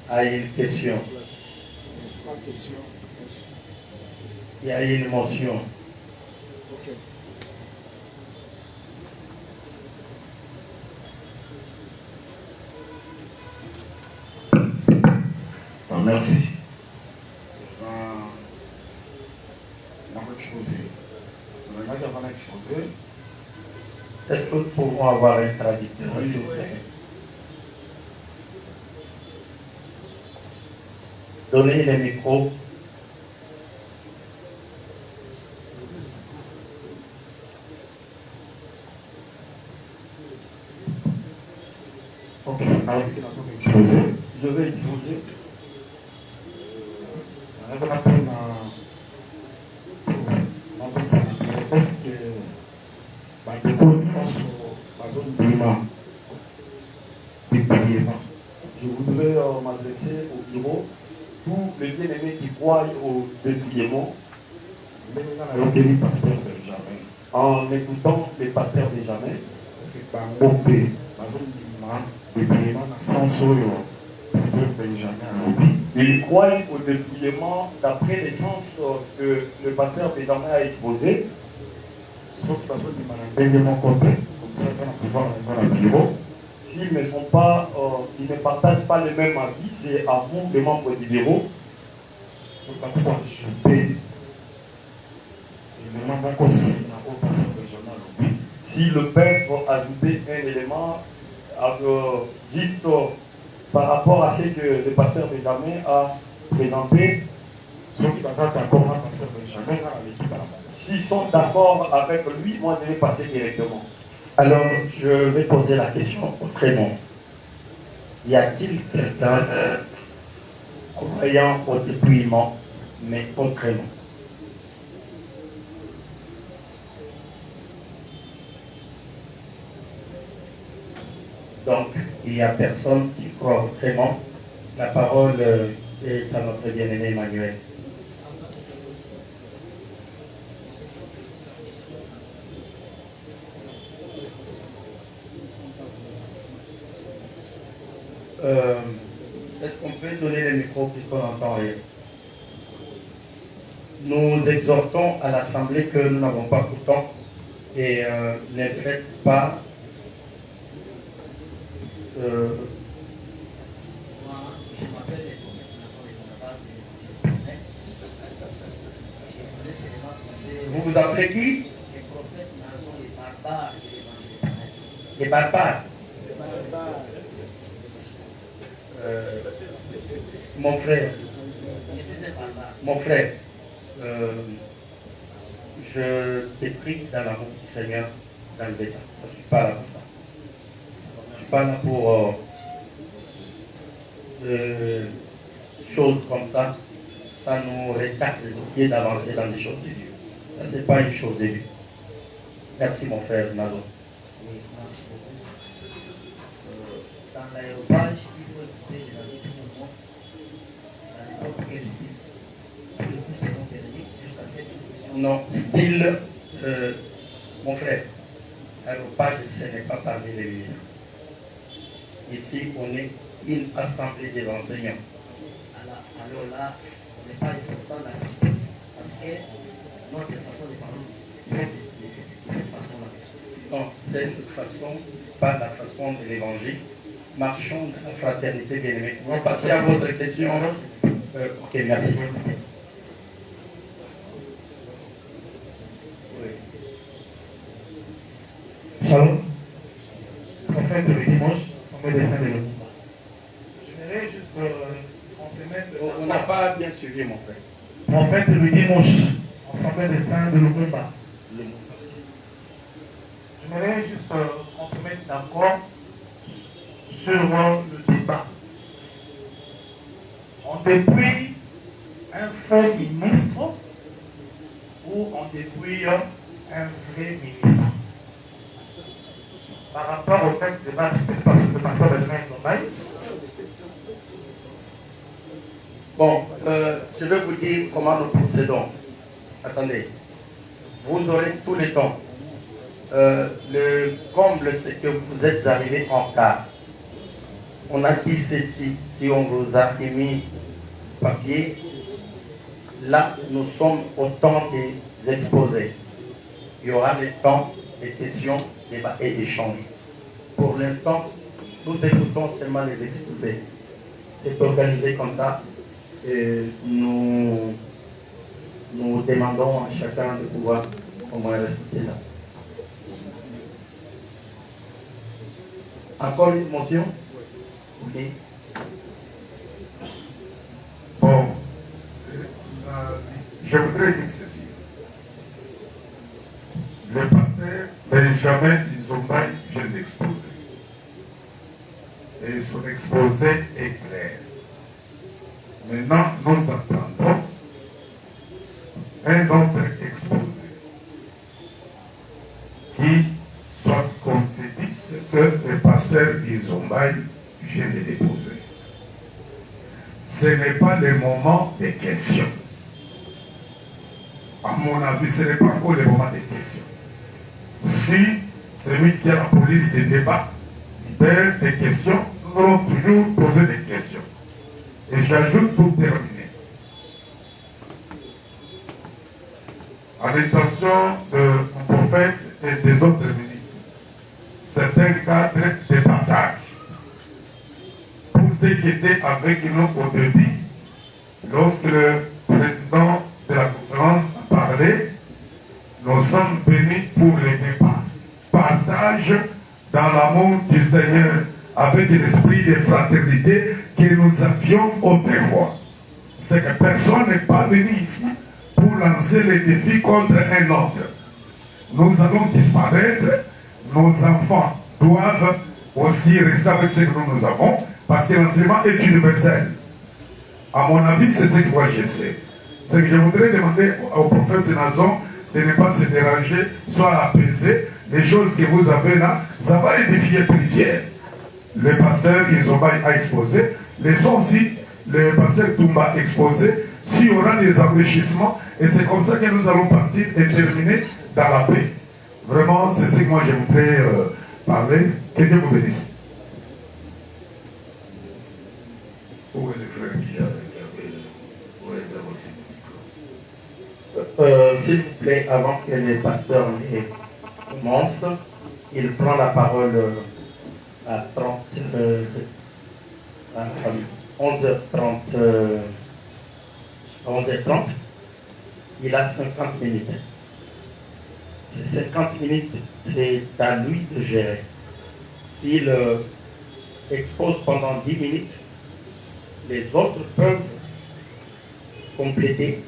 a une question. Il y a une motion. Merci. exposé. Maintenant qu'on a exposé, est-ce que nous pouvons avoir un traducteur, s'il vous plaît? Donnez le micro. ok, alors que nous sommes exposés, je vais exposer. On va apprendre dans une salle. Est-ce que les colonies sont dans zone dépouillement? Je voudrais m'adresser au bureau, tous les bien-aimés qui croient au dépouillement, même dans la localité pasteur Benjamin, en écoutant les pasteurs Benjamin, parce que par OP, dans zone dépouillement, sans solo, pasteur Benjamin, ils croient au dépouillement d'après les sens que le pasteur Benjamin a exposé, sauf parce que de mon côté, comme ça, ça va pouvoir aller dans le bureau. S'ils ne sont pas, ils ne partagent pas le même avis, c'est à vous, les membres du bureau, sur la foi ajouter. Le membre aussi, au pasteur régional. S'ils peuvent ajouter un élément juste par rapport à ce que le pasteur Benjamin a présenté, ceux qui passent d'accord avec le pasteur Benjamin à l'équipe. S'ils sont d'accord avec lui, moi je vais passer directement. Alors, je vais poser la question autrement. Y a-t-il quelqu'un croyant au dépouillement, mais autrement? Donc, il n'y a personne qui croit autrement. La parole est à notre bien-aimé Emmanuel. Est-ce qu'on peut donner le micro puisqu'on n'entend rien? Nous exhortons à l'Assemblée que nous n'avons pas tout le temps et ne faites pas vous vous appelez qui? Les prophètes sont les barbares et les barbares. Mon frère, je te prie dans l'amour du Seigneur d'enlever ça. Je ne suis pas là pour ça. Je ne suis pas là pour choses comme ça. Ça nous retarde les pieds d'avancer dans des choses de Dieu. Ça, ce n'est pas une chose de Dieu. Merci mon frère Nazon. Oui, merci beaucoup. Dans l'aéropage, il faut écouter les avis de tout le monde. Dans n'importe quel style. Tous les coups seront perdus jusqu'à cette solution. Non, style, mon frère, l'aéropage, ce n'est pas parmi les ministres. Ici, on est une assemblée des enseignants. Alors là, on n'est pas important d'assister. Parce que notre façon de parler, c'est de cette façon-là. Non, cette façon, pas la façon de l'évangile. Marchons dans la fraternité bien-aimée. On va passer à votre question. Ok, merci. Shalom. Prophète le dimanche, sommet des saints de l'Europe. J'aimerais juste qu'on se mette. On n'a pas bien suivi, mon frère. Prophète le dimanche, ensemble des saints de l'Europe. J'aimerais juste qu'on se mette d'accord sur le débat. On dépouille un faux ministre ou on dépouille un vrai ministre. Par rapport au texte de base de pasteur Benjamin Tombaï. Bon, je vais vous dire comment nous procédons. Attendez, vous aurez tout le temps. Le comble, c'est que vous êtes arrivés en retard. On a dit ceci, si on vous a émis papier, là, nous sommes au temps des exposés. Il y aura le temps des questions, débats et échanges. Pour l'instant, nous écoutons seulement les exposés. C'est organisé comme ça. Et nous nous demandons à chacun de pouvoir au moins respecter ça. Encore une motion? Ok. Bon, je voudrais dire ceci. Le pasteur Benjamin Nzombaï vient d'exposer. Et son exposé est clair. Maintenant, nous attendons un autre exposé qui soit contredit ce que le pasteur Nzombaï vient de déposer. Ce n'est pas le moment des questions. À mon avis, ce n'est pas encore le moment des questions. Si celui qui a la police des débats libère des questions, nous allons toujours poser des questions. Et j'ajoute pour terminer. À l'intention du prophète et des autres ministres, certains cadres de partage, pour ceux qui étaient avec nous au début, lorsque le président de la conférence a parlé, nous sommes venus pour les débats. Partage dans l'amour du Seigneur avec l'esprit de fraternité que nous avions autrefois. C'est que personne n'est pas venu ici pour lancer les défis contre un autre. Nous allons disparaître, nos enfants doivent aussi rester avec ce que nous avons, parce que l'enseignement est universel. À mon avis, c'est ce que moi je sais. C'est que je voudrais demander au prophète Nazon de ne pas se déranger, soit apaiser. Les choses que vous avez là, ça va édifier plusieurs. Le pasteur Nzombaï a exposé, laissons aussi le pasteur Toumba exposé, s'il y aura des enrichissements, et c'est comme ça que nous allons partir et terminer dans la paix. Vraiment, c'est ce que moi je voudrais parler. Que Dieu vous bénisse. Où est le frère qui avait où est aussi? S'il vous plaît, avant que les pasteurs commencent, il prend la parole à 11h30. 11h30. Il a 50 minutes. Ces 50 minutes, c'est à lui de gérer. S'il expose pendant 10 minutes, les autres peuvent compléter,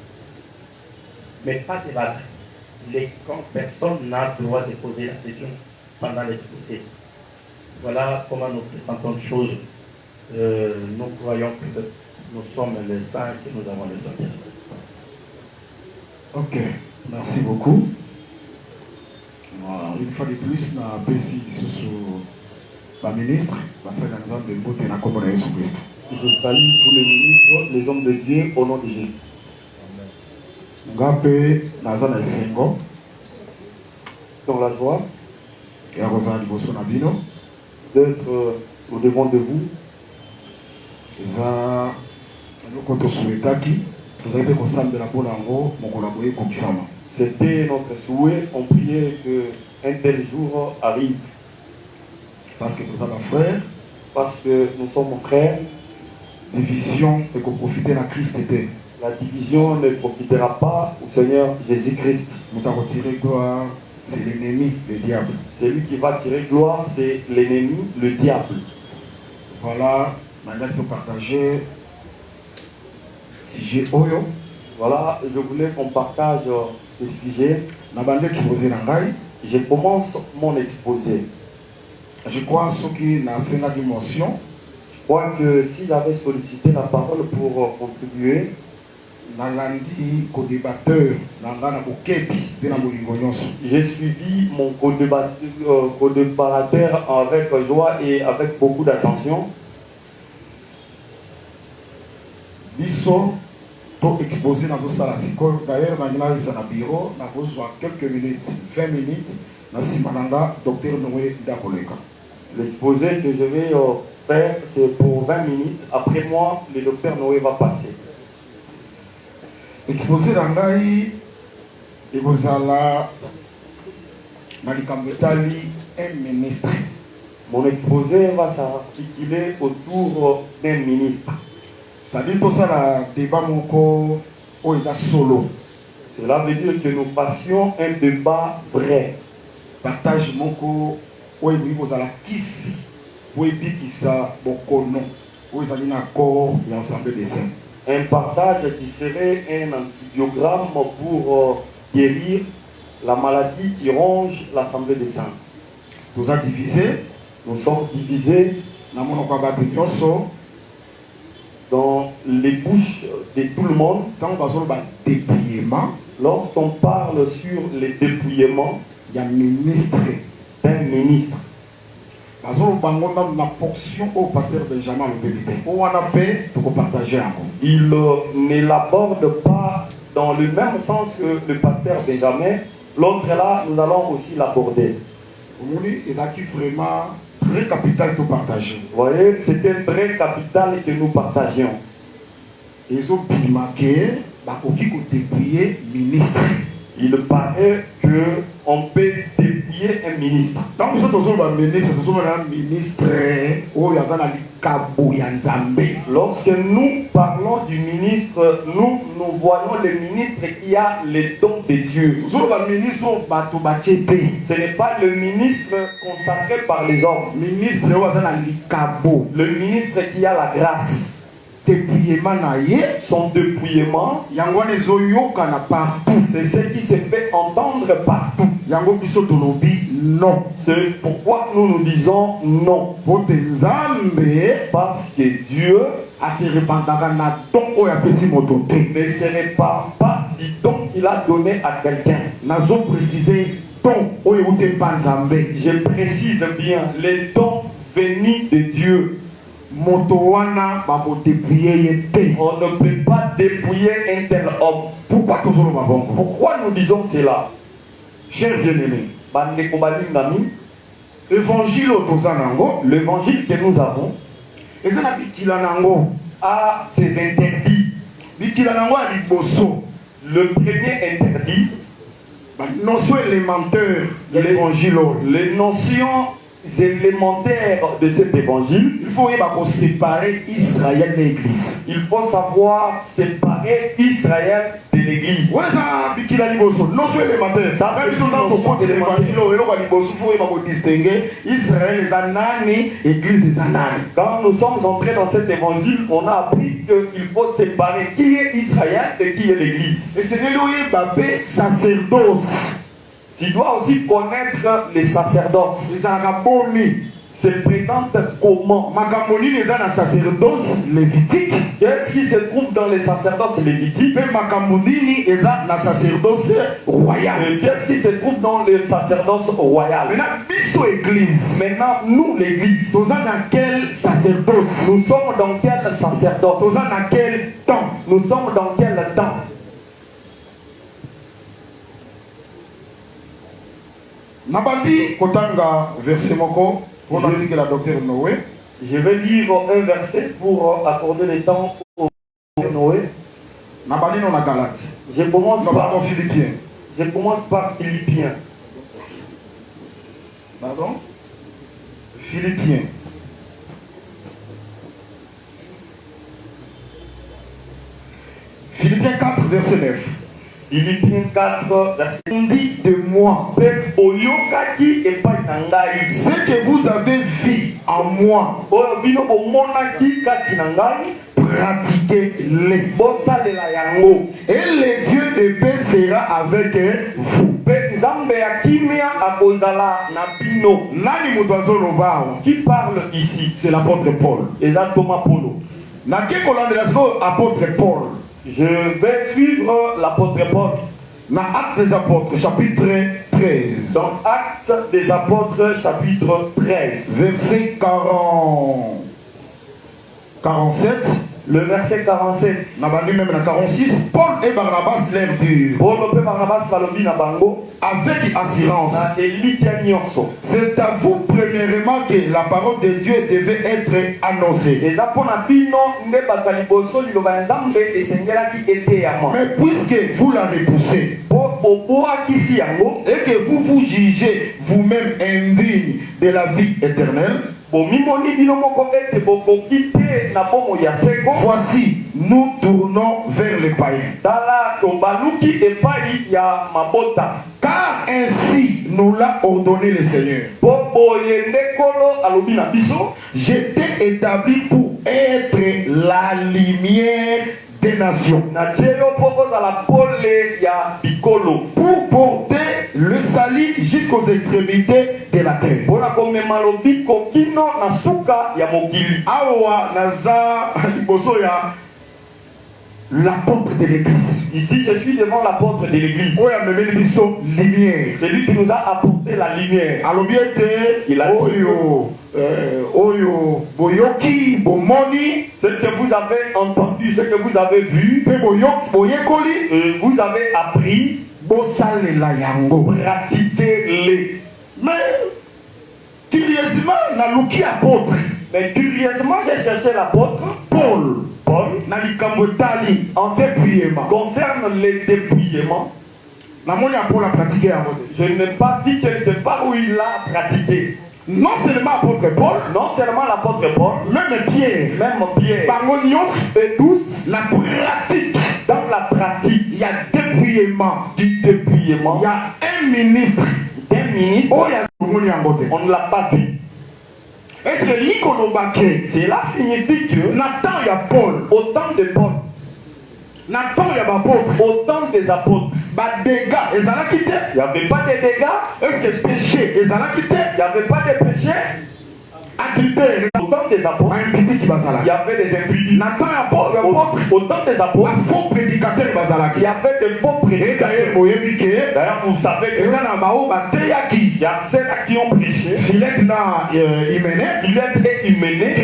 mais pas débattre. Quand personne n'a le droit de poser la question pendant l'exposé. Voilà comment nous présentons les choses. Nous croyons que nous sommes les saints et que nous avons les autres. Ok, merci beaucoup. Une fois de plus, on a apprécié la ministre, parce que nous avons des mots de la communauté. Je salue tous les ministres, les hommes de Dieu, au nom de Jésus. Ngapé Nazana Sengo, dans la joie, et à Rosa Liboso Nabino, d'être au devant de vous. Et ça, nous comptons sur l'État qui, nous avons ensemble de la Bolango, mon collaborateur Kokisama. C'était notre souhait, on priait qu'un tel jour arrive. Parce que nous sommes frères, parce que nous sommes frères. Division et qu'on profite de la Christ était. La division ne profitera pas au Seigneur Jésus-Christ. Nous avons tiré gloire, c'est l'ennemi, le diable. Celui qui va tirer gloire, c'est l'ennemi, le diable. Voilà, maintenant il faut partager. Si j'ai Oyo. Voilà, je voulais qu'on partage ce sujet. Je commence mon exposé. Je crois ce qui n'a pas d'émotion. Je crois que si j'avais sollicité la parole pour contribuer, j'ai suivi mon co-débatteur avec joie et avec beaucoup d'attention. Bisso, pour exposer dans ce d'ailleurs, dans le bureau, nous avons quelques minutes, 20 minutes, dans Simananga, docteur Noé Dakoleka. L'exposé que je vais faire, c'est pour 20 minutes. Après moi, le docteur Noé va passer. Exposé dans l'Aïe, et vous allez un ministre. Mon exposé va s'articuler autour d'un ministre. C'est-à-dire pour ça, le débat moko, est solo. Cela veut dire que nous fassions un débat vrai. Partage moko oyo kozala kisi oyo bikisa bokono oyo ezali na corps et ensemble des saints. Un partage qui serait un antibiogramme pour guérir la maladie qui ronge l'Assemblée des saints. Nous sommes divisés. Nous sommes divisés dans les bouches de tout le monde. Lorsqu'on parle sur les dépouillements d'un ministre, il ne l'aborde pas dans le même sens que le pasteur Benjamin. L'autre là, nous allons aussi l'aborder. Vous vraiment très capital de partager. Vous voyez, c'était très capital que nous partagions. Ils ont marqué dépouiller ministre. Il paraît qu'on peut dépouiller un ministre. Quand nous sommes un ministre, lorsque nous parlons du ministre, nous voyons le ministre qui a les dons de Dieu. Ce n'est pas le ministre consacré par les hommes. Le ministre qui a la grâce. Son dépouillement, c'est ce qui se fait entendre partout. Non. C'est pourquoi nous disons non. Parce que Dieu ne se répand pas du don qu'il a donné à quelqu'un. Je précise bien les dons venus de Dieu. On ne peut pas dépouiller un tel homme. Pourquoi nous disons cela? Chers bien-aimés, l'évangile que nous avons a ses interdits. Le premier interdit, les notions élémentaires de cet évangile, il faut séparer Israël de l'Église. Il faut savoir séparer Israël de l'Église. Ça, quand nous sommes entrés dans cet évangile, on a appris qu'il faut séparer qui est Israël et qui est l'Église. Tu dois aussi connaître les sacerdoces. Se présente comment? Qu'est-ce qui se trouve dans les sacerdoces lévitiques? Et qu'est-ce qui se trouve dans les sacerdoces royales? Maintenant, nous, l'Église, nous sommes dans quel sacerdoce? Nous sommes dans quel sacerdoce? Nous sommes dans quel temps? Nous sommes dans quel temps? Nabandi kotanga verset moko pour indiquer la docteur Noé. Je vais lire un verset pour accorder le temps au Noé. Nabandi non la Galate. Je commence par Philippiens. Je commence par Philippiens. Pardon? Philippiens. Philippiens 4 verset 9. Philippiens 4, verset 10 de moi. Ce que vous avez vu en moi, pratiquez-les. Et le Dieu de paix sera avec vous. Qui parle ici? C'est l'apôtre Paul. Apôtre Paul. Je vais suivre l'apôtre Paul. Dans Actes des Apôtres, chapitre 13. Dans Actes des Apôtres, chapitre 13. Verset 47. Le verset 47. Même la 46. Paul et Barnabas leur dirent. Avec assurance. C'est à vous premièrement que la parole de Dieu devait être annoncée. Mais puisque vous la repoussez et que vous vous jugez vous-même indigne de la vie éternelle, voici, nous tournons vers les païens. Car ainsi nous l'a ordonné le Seigneur. J'étais établi pour être la lumière des nations, pour porter le salut jusqu'aux extrémités de la terre. Awa naza liboso ya l'apôtre de l'église. Ici, je suis devant l'apôtre de l'église. Lumière. C'est lui qui nous a apporté la lumière. Il a boyoki bomoni, ce que vous avez entendu, ce que vous avez vu, vous avez appris, pratiquez-les. Mais curieusement, mais curieusement, j'ai cherché l'apôtre Paul en ce concerne les dépouillements. Je n'ai pas dit quelque part où il l'a pratiqué. Non seulement l'apôtre Paul, non seulement l'apôtre Paul, même Pierre, et tous, la pratique. Dans la pratique, il y a dépouillement. Du dépouillement. Il y a un ministre. D'un ministre. On ne l'a pas vu. Est-ce que cela signifie que Nathan y a Paul, au temps de Paul, Nathan y a apôtre, au temps des apôtres, il n'y avait pas de dégâts. Est-ce que péché, il n'y avait pas de péché. Au temps des apôtres, il y avait des impudicés. Au temps des apôtres, il y avait de faux prédicateurs. D'ailleurs, vous savez que il y a ceux-là qui ont prêché. Philette et Hyménée.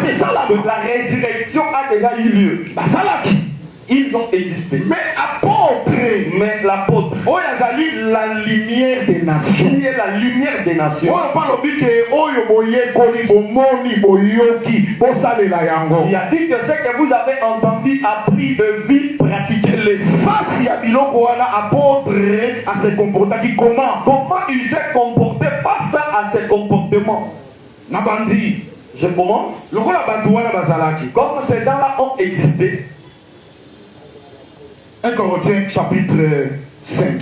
C'est ça là. La résurrection a déjà eu lieu. Ils ont existé. Mais l'apôtre, la lumière des nations. Qui est la lumière des nations. Il a dit que ce que vous avez entendu, appris de vie, pratiquez-les. Face à apôtre à se comporter comment il s'est comporté face à ses comportements. Nabandi. Je commence. Comme ces gens-là ont existé. 1 Corinthiens chapitre 5.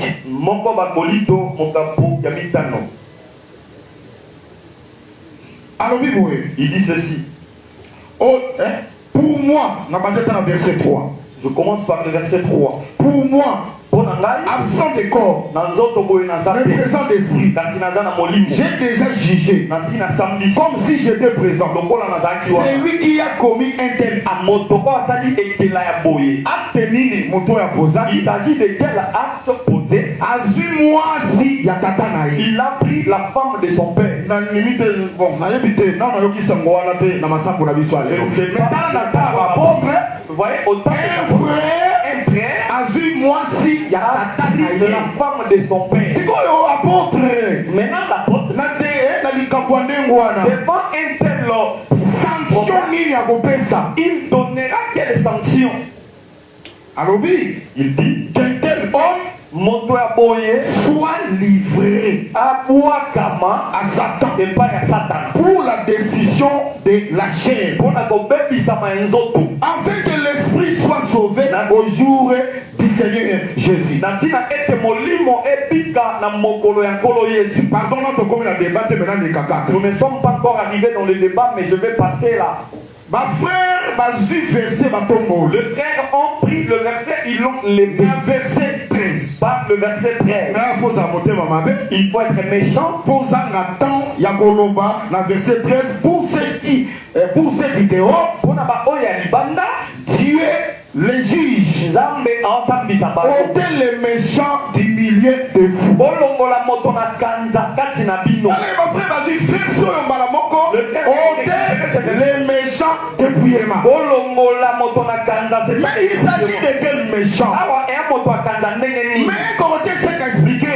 Il dit ceci. Pour moi, verset 3. Je commence par le verset 3. Pour moi, absent de corps, mais présent d'esprit, j'ai déjà jugé comme si j'étais présent. C'est lui qui a commis un tel acte. Il s'agit de quel acte posé? Il a pris la femme de son père. Vous voyez, autant un frère il a pris de la femme de son père. Maintenant l'apôtre, devant un tel sanction, il donnera quelle sanction? Il dit qu'un tel homme soit livré à Satan, pour la destruction de la chair, afin que l'esprit soit sauvé au jour du Seigneur Jésus. Pardon, nous ne sommes pas encore arrivés dans le débat, mais je vais passer là. Le frère ont pris le verset, ils l'ont levé. Verset 13. Par le verset 13. Il faut être méchant. Pour ça, Nathan, Yakoloba, la verset 13. Pour ceux qui dehors, Dieu les juges, ôtez les méchants du milieu de vous. Ôtez les méchants dépouillement. Mais il s'agit de quel méchant? Mais Corinthiens 5 a expliqué.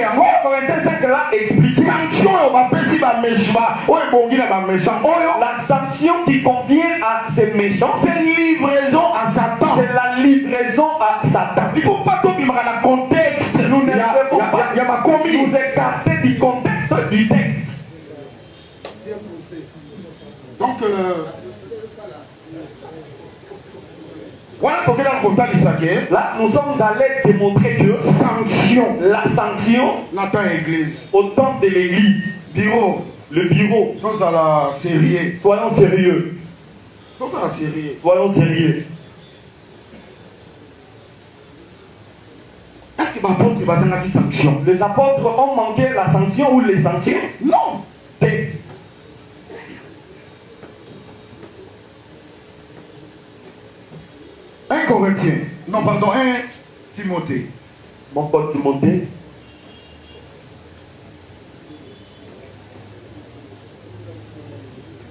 La sanction qui convient à ces méchants, c'est livraison à Satan. C'est la livraison à Satan. Il ne faut pas tout vivre dans le contexte. Nous ne devons pas nous écarter du contexte du texte. Donc, Là, nous sommes allés démontrer que la sanction au temps de l'église, le bureau, soyons sérieux. Soyons sérieux. Est-ce que les apôtres ont manqué la sanction ou les sanctions? Non. 1 Corinthiens. Non, pardon, 1 Timothée. Mon pote Timothée.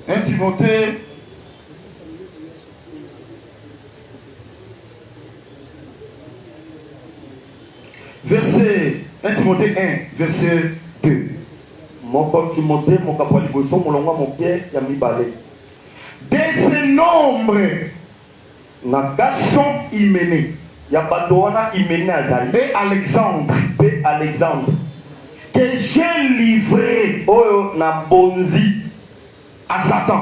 Un Timothée. Verset 1 Timothée 1, verset 2. Mon pote Timothée, mon capoli bosso, mon longa, mon pied, yami balé. De ce nombre sont hyménés. Et Alexandre. Que j'ai livré à Satan.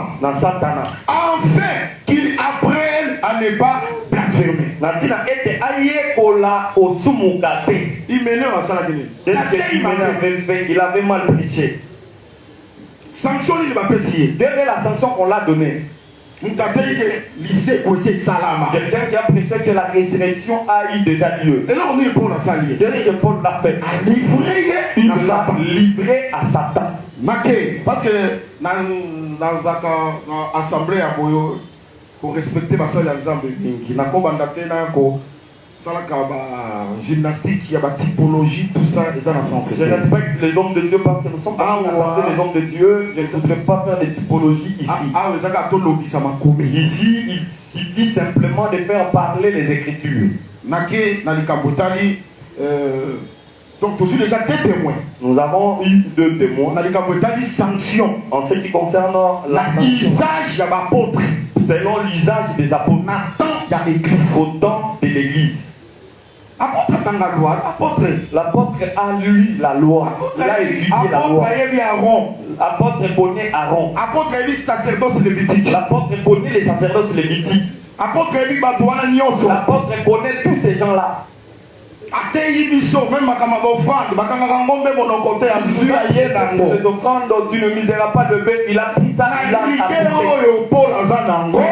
Afin qu'il apprenne à ne pas blasphémer. Hyméné, on va ça la gueule. Il avait mal prêché. Sanction, il va payer. Quelle est la sanction qu'on l'a donnée? Quelqu'un qui a prêché que la résurrection a eu déjà lieu. Et là, on est pour la salle. Paul l'a fait. Il l'a livré à Satan. Parce que dans l'assemblée à Boyo, pour respecter ma soeur l'exemple, qui n'a pas mandaté dans la gymnastique, il y a la typologie, tout ça, et ça dans sens. Je respecte les hommes de Dieu parce que nous sommes pas les hommes de Dieu. Je ne voudrais pas faire des typologies ici. Ici, il suffit simplement de faire parler les Écritures. Donc, tu déjà deux témoins. Nous avons eu 2 témoins. Sanction. En ce qui concerne l'usage de l'apôtre. Selon l'usage des apôtres. Au temps de l'église. L'apôtre a lu la loi. Il a étudié la loi. L'apôtre connaît Aaron. L'apôtre connaît les sacerdoces lévitiques. L'apôtre connaît tous ces gens-là. Les offrandes, tu ne miseras pas de bœuf. Il a pris ça. Il a apporté.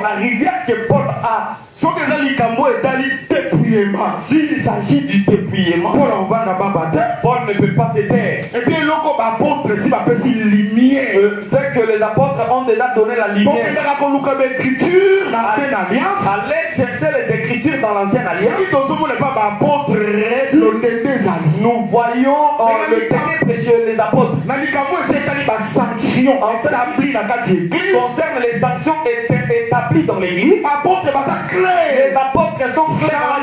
La rivière que Paul a. S'il s'agit du dépouillement, Paul ne peut pas se taire. C'est que les apôtres ont déjà donné la lumière. Allez chercher les Écritures dans l'Ancienne Alliance. Nous voyons le ténèbre chez les apôtres. Concerne les sanctions établies dans l'Église. Les apôtres sont clairs.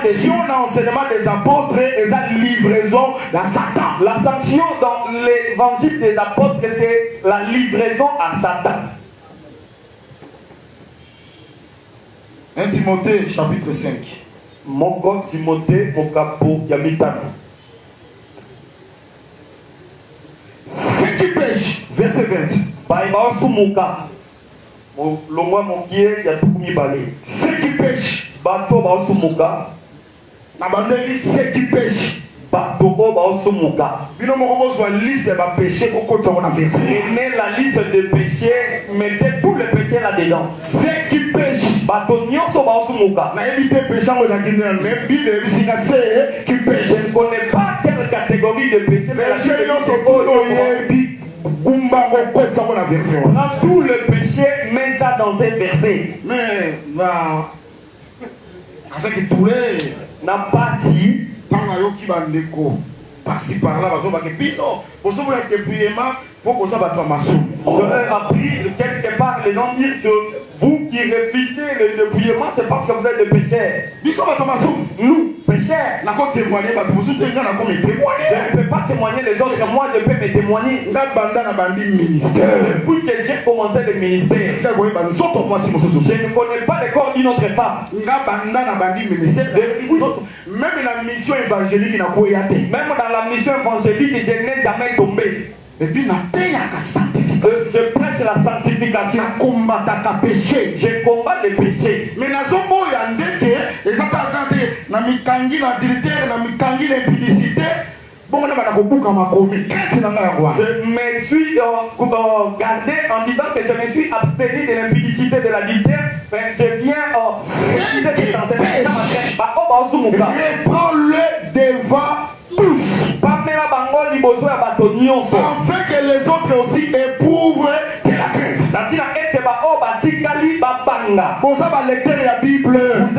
L'enseignement des apôtres et la livraison à Satan. La sanction dans l'évangile des apôtres, c'est la livraison à Satan. 1 Timothée chapitre 5. Mon God Timothée, mon capot, Yamitano. Ceux qui pêchent, verset 20. Ceux qui pêchent, ceux qui pêchent. Prenez la liste de péchés, mettez tous les péchés là-dedans. Ceux qui pêchent. Je ne connais pas quelle catégorie de péché, mais la dans tout le péché, mets ça dans un verset. Mais avec tous les n'a pas si par-ci par-là, on j'aurais appris quelque part les gens dire que vous qui refusez le dépouillement, c'est parce que vous êtes des pécheurs. Nous, pécheurs. Je ne peux pas témoigner les autres, moi je peux me témoigner. Depuis que j'ai commencé le ministère, je ne connais pas le corps d'une autre femme. Même la mission évangélique, même dans la mission évangélique, je n'ai jamais tombé. Et puis, la Je prêche la sanctification. Je combats les péchés. Mais nazoboya ndeke ezaka te na mikangi na directeur na mikangi na impudicité. Bon, on a je me suis gardé en disant que je me suis abstenu de l'impudicité de l'adultère. Je viens réciser cet enseignement. Reprends-le devant tous. Afin que les autres aussi éprouvent de la crainte. Vous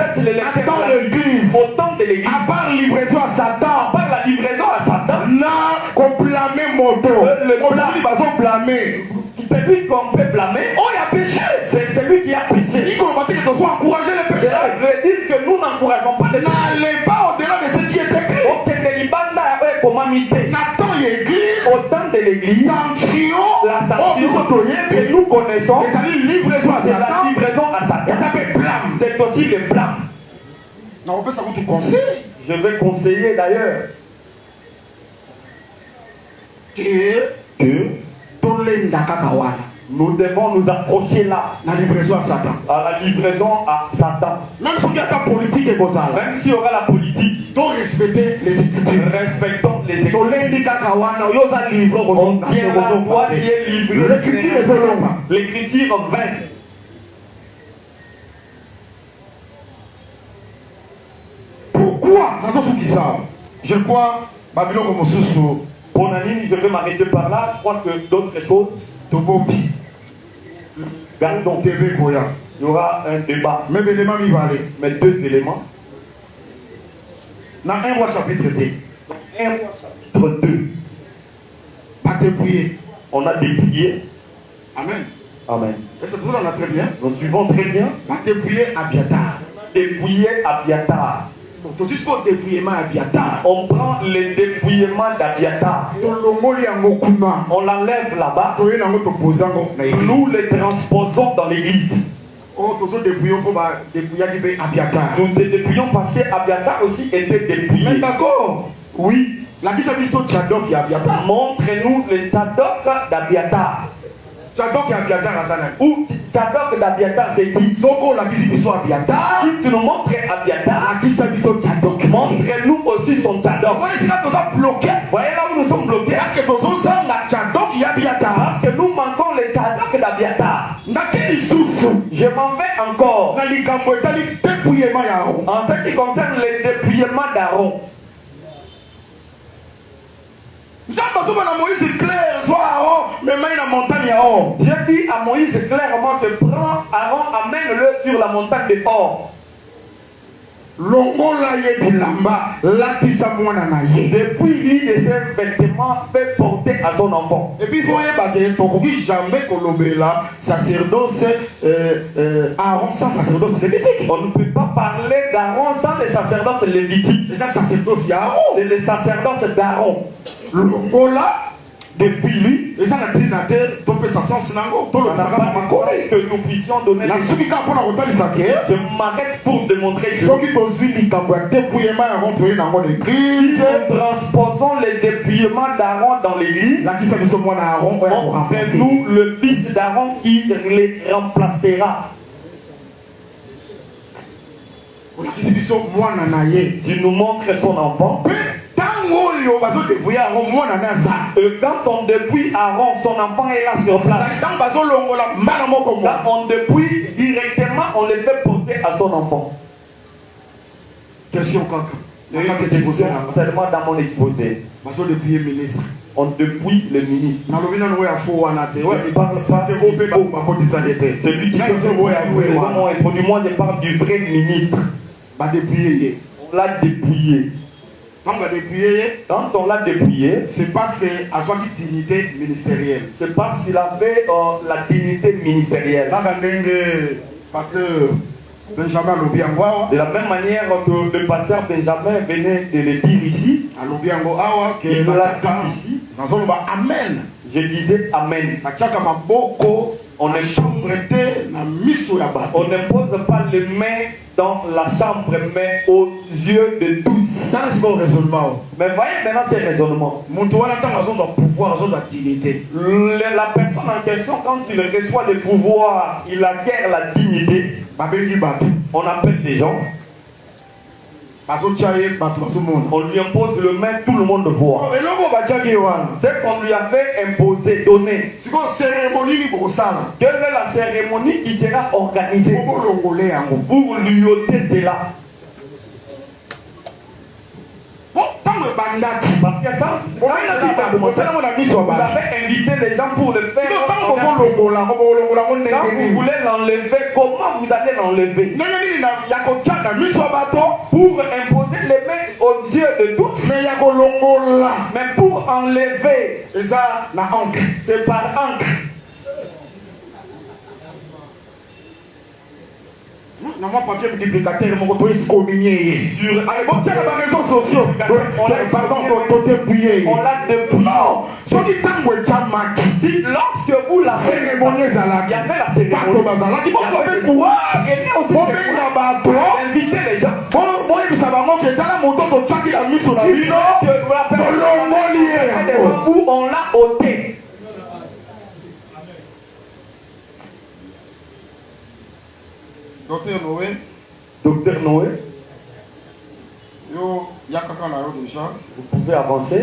êtes le lecteur de l'église. Autant de l'église. Avant livraison à Satan. Par la livraison à Satan. N'a qu'on blâmer moto. Le blâmer. C'est lui qu'on peut blâmer. Oh, il a péché. C'est celui qui a péché. Il faut encourager les pécheurs. Cela veut dire que nous n'encourageons pas les pécheurs. N'allez pas au-delà de ce qui est écrit. Nathan et l'église. Autant de l'église. Sanction. La sanction que nous connaissons. C'est la livraison à Satan. La livraison à Satan. C'est aussi le blâme. Non, on peut savoir tout conseiller. Je vais conseiller d'ailleurs que nous devons nous approcher là. La livraison à Satan. À la livraison à Satan. Même si il y a la politique et même s'il y aura la politique. Donc respecter les Écritures. Respectons les Écritures. On tient la loi qui est livrée. L'écriture 20. Pourquoi je crois Babylone comme sous. Mon ami, je vais m'arrêter par là. Je crois que d'autres choses. Gardons. Il y aura un débat. Mais deux éléments. Dans 1 roi chapitre 2. 1 roi chapitre 2. Pas dépouillé. On a dépouillé. Amen. Amen. Et c'est toujours on a très bien. Nous suivons très bien. Pas dépouillé Abiatar. Dépouillé Abiatar. On prend le dépouillement d'Abiatar. On l'enlève là-bas. Nous le transposons dans l'église. Nous te dépouillons parce qu'Abiatar aussi était dépouillé. Mais d'accord. Oui. Montre-nous le Tadok d'Abiatar. Ou Tadok d'Abiatar, c'est qui? Si tu nous montres Abiatar, montre-nous aussi son Tadok. Voyez là où nous sommes bloqués. Parce que nous manquons le Tadok d'Abiatar. Je m'en vais encore. En ce qui concerne le dépouillement d'Aaron. Dieu dit à Moïse clairement que prends Aaron, amène-le sur la montagne de Or. Depuis lui de ses vêtements fait porter à son enfant. Et puis vous voyez jamais sacerdoce Aaron sans sacerdoce lévitique. On ne peut pas parler d'Aaron sans le sacerdoce lévitique. C'est le sacerdoce d'Aaron. Depuis lui, que nous puissions donner je m'arrête pour démontrer que si nous transposons le dépouillement d'Aaron dans l'église, montrez-nous le fils d'Aaron qui les remplacera. Tu nous montres son enfant. Quand on dépouille Aaron, son enfant est là sur place. Quand on dépouille directement, on le fait porter à son enfant. Question seulement dans mon exposé. On dépouille le ministre. Celui qui fait moi je parle du vrai ministre. On l'a dépouillé. Quand on l'a dépouillé, c'est parce qu'il a une dignité ministérielle. C'est parce qu'il avait la dignité ministérielle. Pasteur Benjamin de la même manière que le pasteur Benjamin venait de le dire ici, il l'a dit ici. Amen. Je disais Amen. On n'impose pas les mains dans la chambre, mais aux yeux de tous. Mais voyez maintenant ces raisonnements. La personne en question, quand il reçoit le pouvoir, il acquiert la dignité. On appelle des gens. On lui impose le main, tout le monde voit. C'est qu'on lui a fait imposer, donner. Quelle est la cérémonie qui sera organisée pour lui ôter cela? Parce que ça, vous avez invité les gens pour le faire. Quand vous voulez l'enlever, comment vous allez l'enlever? Pour imposer les mains aux yeux de tous. Mais pour enlever, c'est par encre. Non, moi, papier multiplicateur, mon côté est communié. Sur les réseaux sociaux. Pardon, côté dépouillé. On l'a dépouillé. Non, si lorsque vous la cérémonie, il y avait la cérémonie. Il faut faire pouvoir. Inviter les gens. Où on l'a ôté. Docteur Noé. Docteur Noé. Yo, il y a quelqu'un là déjà. Vous pouvez avancer.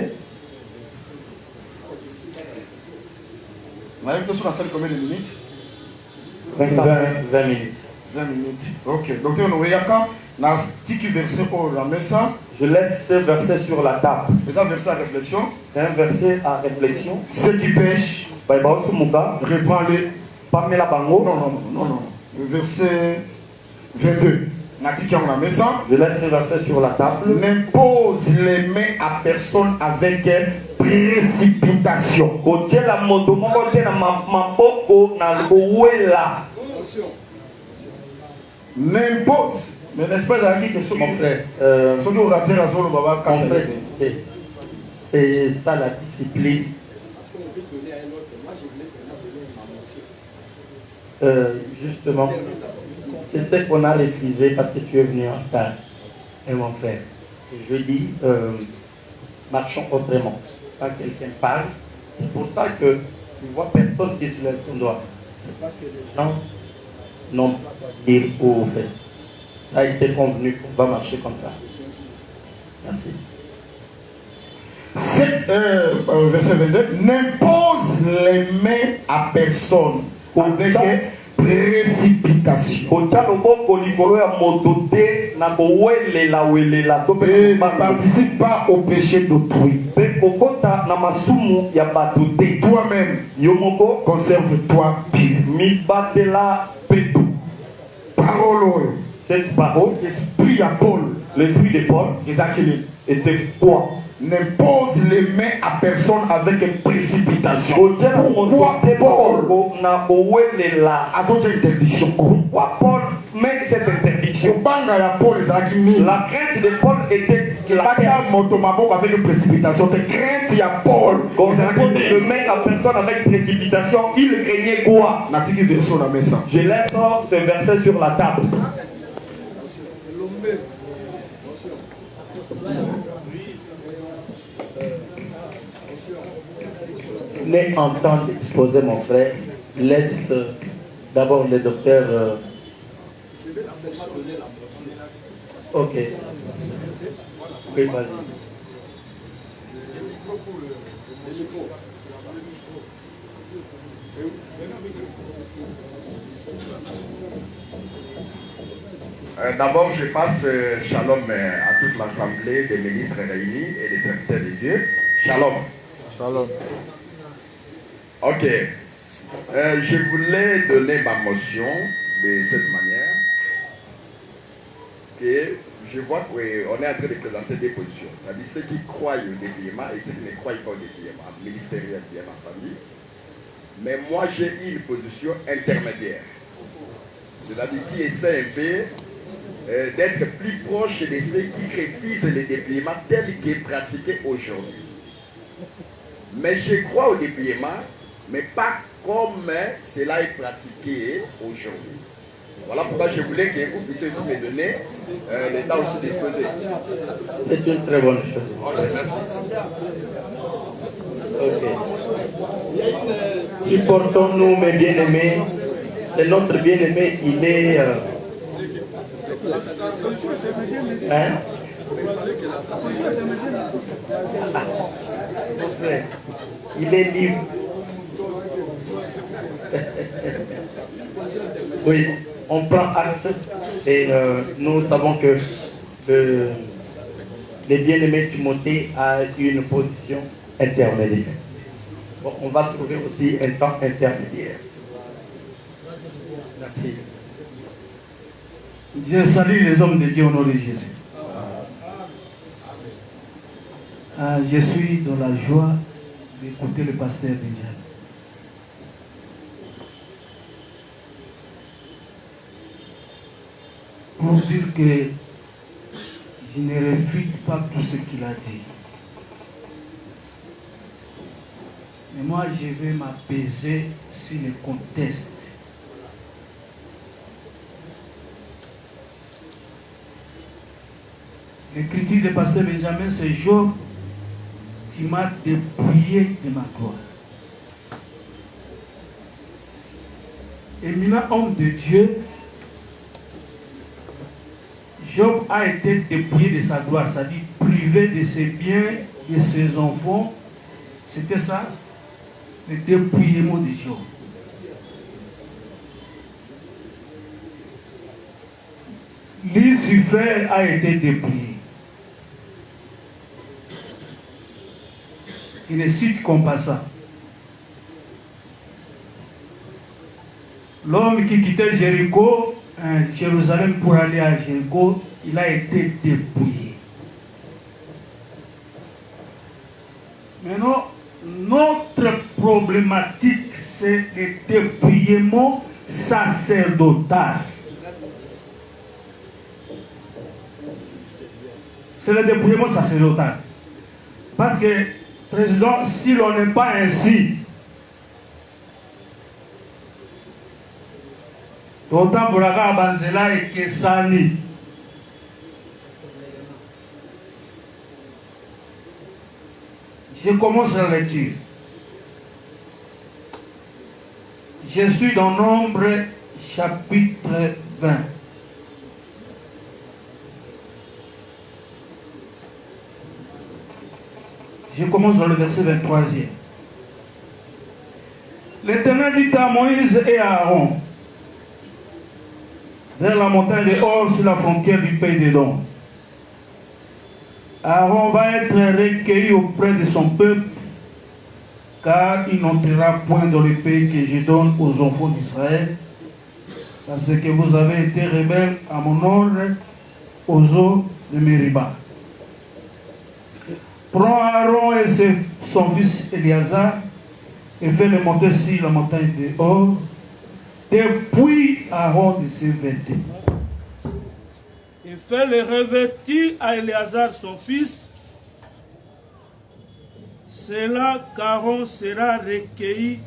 On a une question à salle combien de minutes? 20 minutes. 20 minutes. Ok. Docteur Noé, il y a quand la petit verset pour la messe. Je laisse ce verset sur la table. C'est un verset à réflexion. C'est un verset à réflexion. Ceux qui pêchent, reprends-le. Pamela Bango. Non. Le verset 22. Je laisse ce verset sur la table. N'impose les mains à personne avec précipitation. N'impose. Mais n'est-ce pas quelque chose, mon frère? C'est ça la discipline. Justement, c'est ce qu'on a refusé parce que tu es venu en retard. Et mon frère, je dis, marchons autrement. Quand quelqu'un parle, c'est pour ça que tu vois personne qui se lève son doigt. C'est pas que les gens n'ont pas dit au fait. Ça a été convenu qu'on va marcher comme ça. Merci. Verset 22. N'impose les mains à personne avec précipitation. Et ne participe pas au péché d'autrui. Toi-même, conserve-toi pur. Parole. Cette parole, l'esprit à Paul, l'esprit de Paul, était quoi? N'impose les mains à personne avec une précipitation. Pourquoi Paul a cette interdiction? Pourquoi Paul met cette interdiction? La crainte de Paul était avec une précipitation. La crainte de Paul, quand il ne met à personne avec précipitation, il craignait quoi? Je laisse ce verset sur la table. N'aie en temps d'exposer mon frère, laisse d'abord le docteur. Ok. Oui, vas-y. D'abord, je passe shalom à toute l'assemblée des ministres réunis et des serviteurs de Dieu. Shalom. Shalom. Ok. Je voulais donner ma motion de cette manière. Que je vois qu'on est en train de présenter des positions. C'est-à-dire ceux qui croient au dépouillement et ceux qui ne croient pas au dépouillement, ministériel bien entendu. Mais moi, j'ai une position intermédiaire. C'est-à-dire qui essaie un peu d'être plus proche de ceux qui refusent le dépouillement tel qu'il est pratiqué aujourd'hui. Mais je crois au dépouillement mais pas comme cela est pratiqué aujourd'hui. Voilà pourquoi je voulais que vous puissiez aussi me donner les temps aussi disposés. C'est une très bonne chose. Ok, merci. Ok. Supportons-nous, mes bien-aimés. C'est notre bien-aimé, il est... Hein? Mon frère, il est libre. Oui, on prend accès et nous savons que le bien-aimé Timothée a une position intermédiaire. Bon, on va trouver aussi un temps intermédiaire. Merci. Je salue les hommes de Dieu au nom de Jésus. Je suis dans la joie d'écouter le pasteur Benjamin. Pour dire que je ne réfute pas tout ce qu'il a dit. Mais moi, je vais m'apaiser sur le contexte. L'écriture de pasteur Benjamin, c'est Job, tu m'as dépouillé de ma gloire. Éminent homme de Dieu, Job a été dépouillé de sa gloire, c'est-à-dire privé de ses biens, de ses enfants. C'était ça, le dépouillement de Job. Lucifer a été dépouillé. Il ne cite comme pas ça. L'homme qui quittait Jéricho, Jérusalem pour aller à Jéricho, il a été dépouillé. Maintenant, notre problématique, c'est le dépouillement sacerdotal. C'est le dépouillement sacerdotal. Parce que, président, si l'on n'est pas ainsi, d'autant pour la Banzela et Kessani, je commence la lecture. Je suis dans Nombre chapitre 20. Je commence dans le verset 23e. L'Éternel dit à Moïse et à Aaron, vers la montagne de Hor sur la frontière du pays d'Édom. Aaron va être recueilli auprès de son peuple, car il n'entrera point dans le pays que je donne aux enfants d'Israël, parce que vous avez été rebelles à mon ordre aux eaux de Mériba. Prends Aaron et son fils Éléazar et fais-le monter sur la montagne de Hor. Dépouille Aaron de ses vêtements. Et fais-le revêtir à Éléazar son fils. C'est là qu'Aaron sera recueilli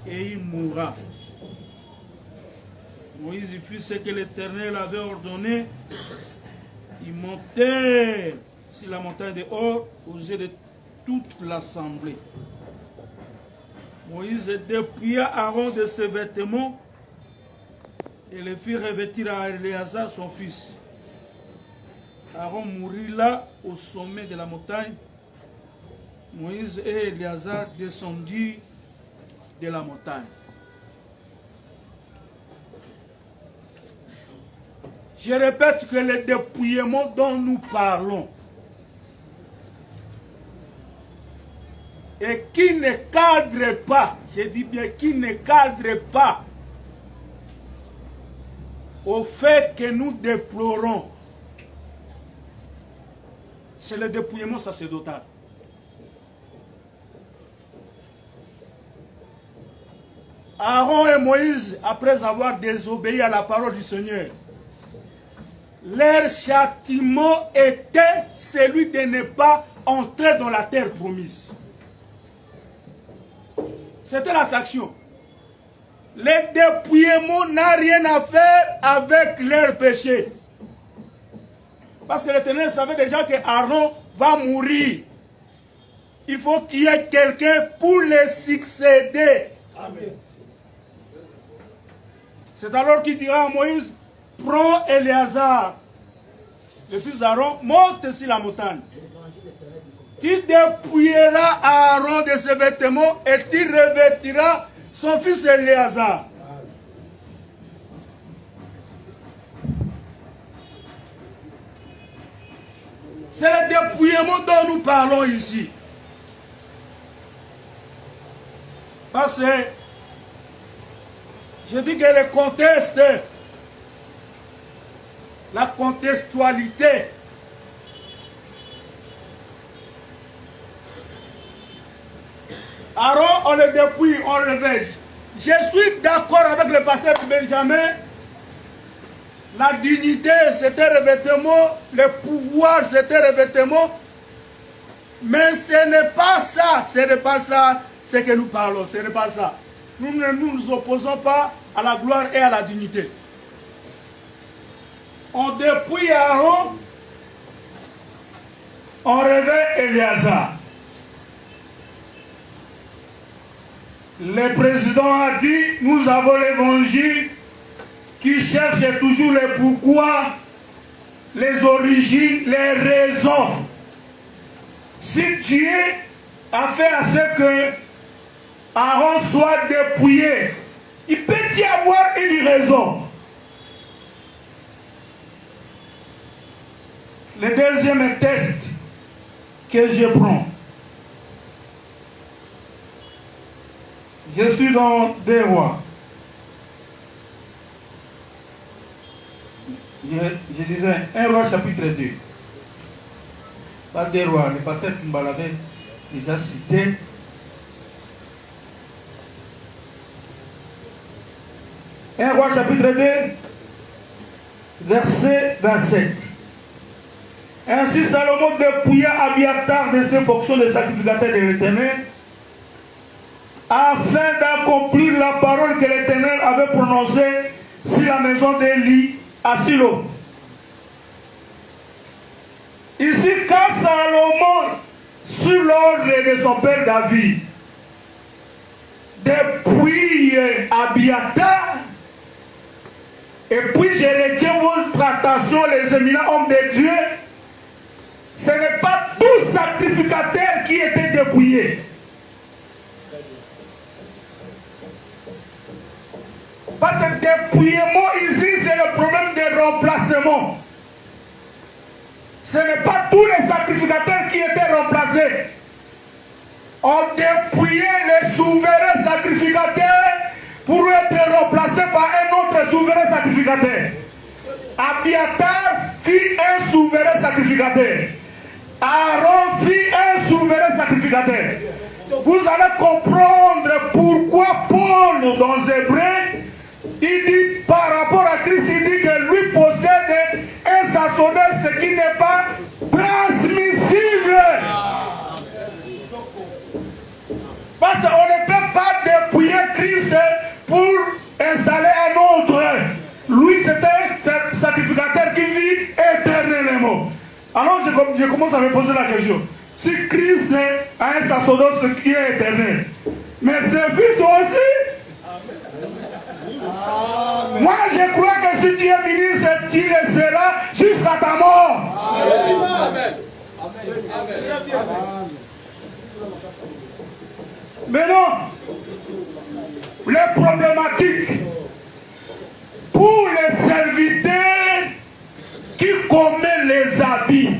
et il mourra. Moïse fit ce que l'Éternel avait ordonné. Ils montèrent sur la montagne de Hor aux yeux de toute l'assemblée. Moïse dépouilla Aaron de ses vêtements et le fit revêtir à Éléazar son fils. Aaron mourut là au sommet de la montagne. Moïse et Éléazar descendirent de la montagne. Je répète que le dépouillement dont nous parlons et qui ne cadre pas, je dis bien qui ne cadre pas au fait que nous déplorons, c'est le dépouillement sacerdotal. Aaron et Moïse, après avoir désobéi à la parole du Seigneur, leur châtiment était celui de ne pas entrer dans la terre promise. C'était la sanction. Le dépouillement n'a rien à faire avec leur péché. Parce que l'Éternel savait déjà que Aaron va mourir. Il faut qu'il y ait quelqu'un pour le succéder. Amen. C'est alors qu'il dira à Moïse, prends Éléazar, le fils d'Aaron, monte sur la montagne. Tu dépouilleras Aaron de ses vêtements et tu revêtiras son fils Éléazar. C'est le dépouillement dont nous parlons ici. Parce que je dis que le contexte, la contextualité, Aaron, on le dépouille, on le revêt. Je suis d'accord avec le pasteur Benjamin. La dignité, c'était revêtement. Le pouvoir, c'était revêtement. Mais ce n'est pas ça. Ce n'est pas ça ce que nous parlons. Ce n'est pas ça. Nous ne nous opposons pas à la gloire et à la dignité. On dépouille Aaron. On revêt Éléazar. Le président a dit, nous avons l'évangile qui cherche toujours le pourquoi, les origines, les raisons. Si Dieu a fait à ce que Aaron soit dépouillé, il peut y avoir une raison. Le deuxième test que je prends, je suis dans 2 Rois. Je disais 1 Roi chapitre 2. Pas 2 Rois, le pasteur Kumba l'avait déjà cité. Un Roi chapitre 2, verset 27. Ainsi Salomon dépouilla Abiatar de ses fonctions de sacrificateur de l'Éternel, afin d'accomplir la parole que l'Éternel avait prononcée sur la maison d'Élie à Silo. Ici, quand Salomon, sur l'ordre de son père David, dépouille Abiatar, et puis je retiens votre attention, les éminents hommes de Dieu, ce n'est pas tout sacrificateur qui était dépouillé. Parce que dépouillement ici, c'est le problème des remplacements. Ce n'est pas tous les sacrificateurs qui étaient remplacés. On dépouillait les souverains sacrificateurs pour être remplacés par un autre souverain sacrificateur. Abiatar fit un souverain sacrificateur. Aaron fit un souverain sacrificateur. Vous allez comprendre pourquoi Paul, dans Hébreux, il dit par rapport à Christ, il dit que lui possède un sacerdoce qui n'est pas transmissible. Parce qu'on ne peut pas dépouiller Christ pour installer un autre. Lui, c'est un sacrificateur qui vit éternellement. Alors je commence à me poser la question. Si Christ a un sacerdoce qui est éternel, mais ses fils aussi. Amen. Moi je crois que si tu es ministre, tu le seras jusqu'à ta mort. Amen. Amen. Mais non, les problématiques pour les serviteurs qui commettent les habits,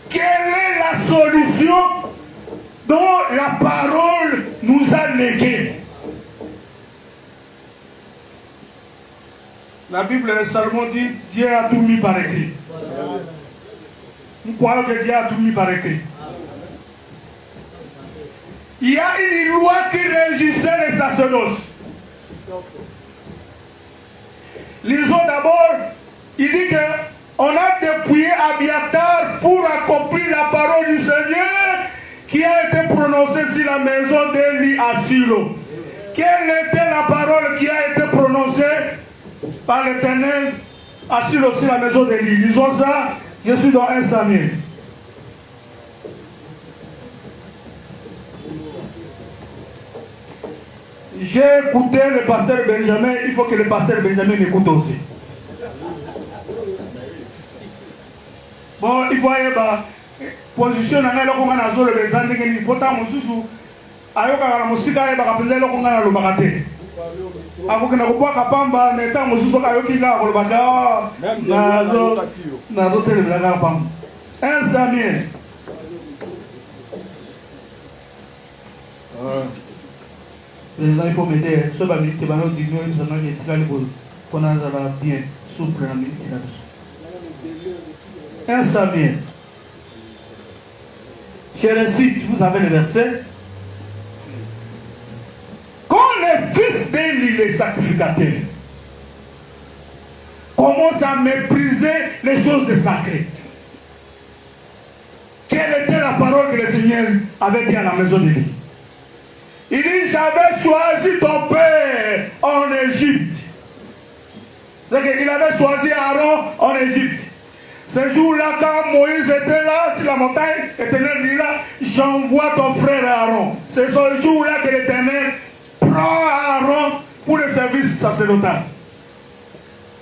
quelle est la solution dont la parole nous a léguée? La Bible de Salomon dit Dieu a tout mis par écrit. Nous croyons que Dieu a tout mis par écrit. Il y a une loi qui régissait les sacerdoces. Lisons d'abord, il dit qu'on a dépouillé Abiatar pour accomplir la parole du Seigneur qui a été prononcée sur la maison d'Élie à Silo. Quelle était la parole qui a été prononcée par l'Éternel à Silo sur la maison d'Élie? Lisons ça, je suis dans 1 Samuel. J'ai écouté le pasteur Benjamin, il faut que le pasteur Benjamin m'écoute aussi. Bon, il faut aller à position dans le zone de Bezan, il faut que nous ayoka na musika eba kapendela kungana lo bakate akukena kubwa kapamba neta mususo kayoki la ko baka na do tele la pam 1 Samuel il faut mettre ce ba minute ba no digno ils sont les tikali pour na za bien souple na minute là 1 Samuel. Je récite, vous avez le verset. Quand les fils d'Élie, les sacrificateurs, commencent à mépriser les choses sacrées, quelle était la parole que le Seigneur avait dit à la maison d'Élie? Il dit, j'avais choisi ton père en Égypte. C'est-à-dire qu'il avait choisi Aaron en Égypte. Ce jour-là, quand Moïse était là, sur la montagne, l'Éternel dit là, j'envoie ton frère Aaron. C'est ce jour-là que l'Éternel prend Aaron pour le service sacerdotal.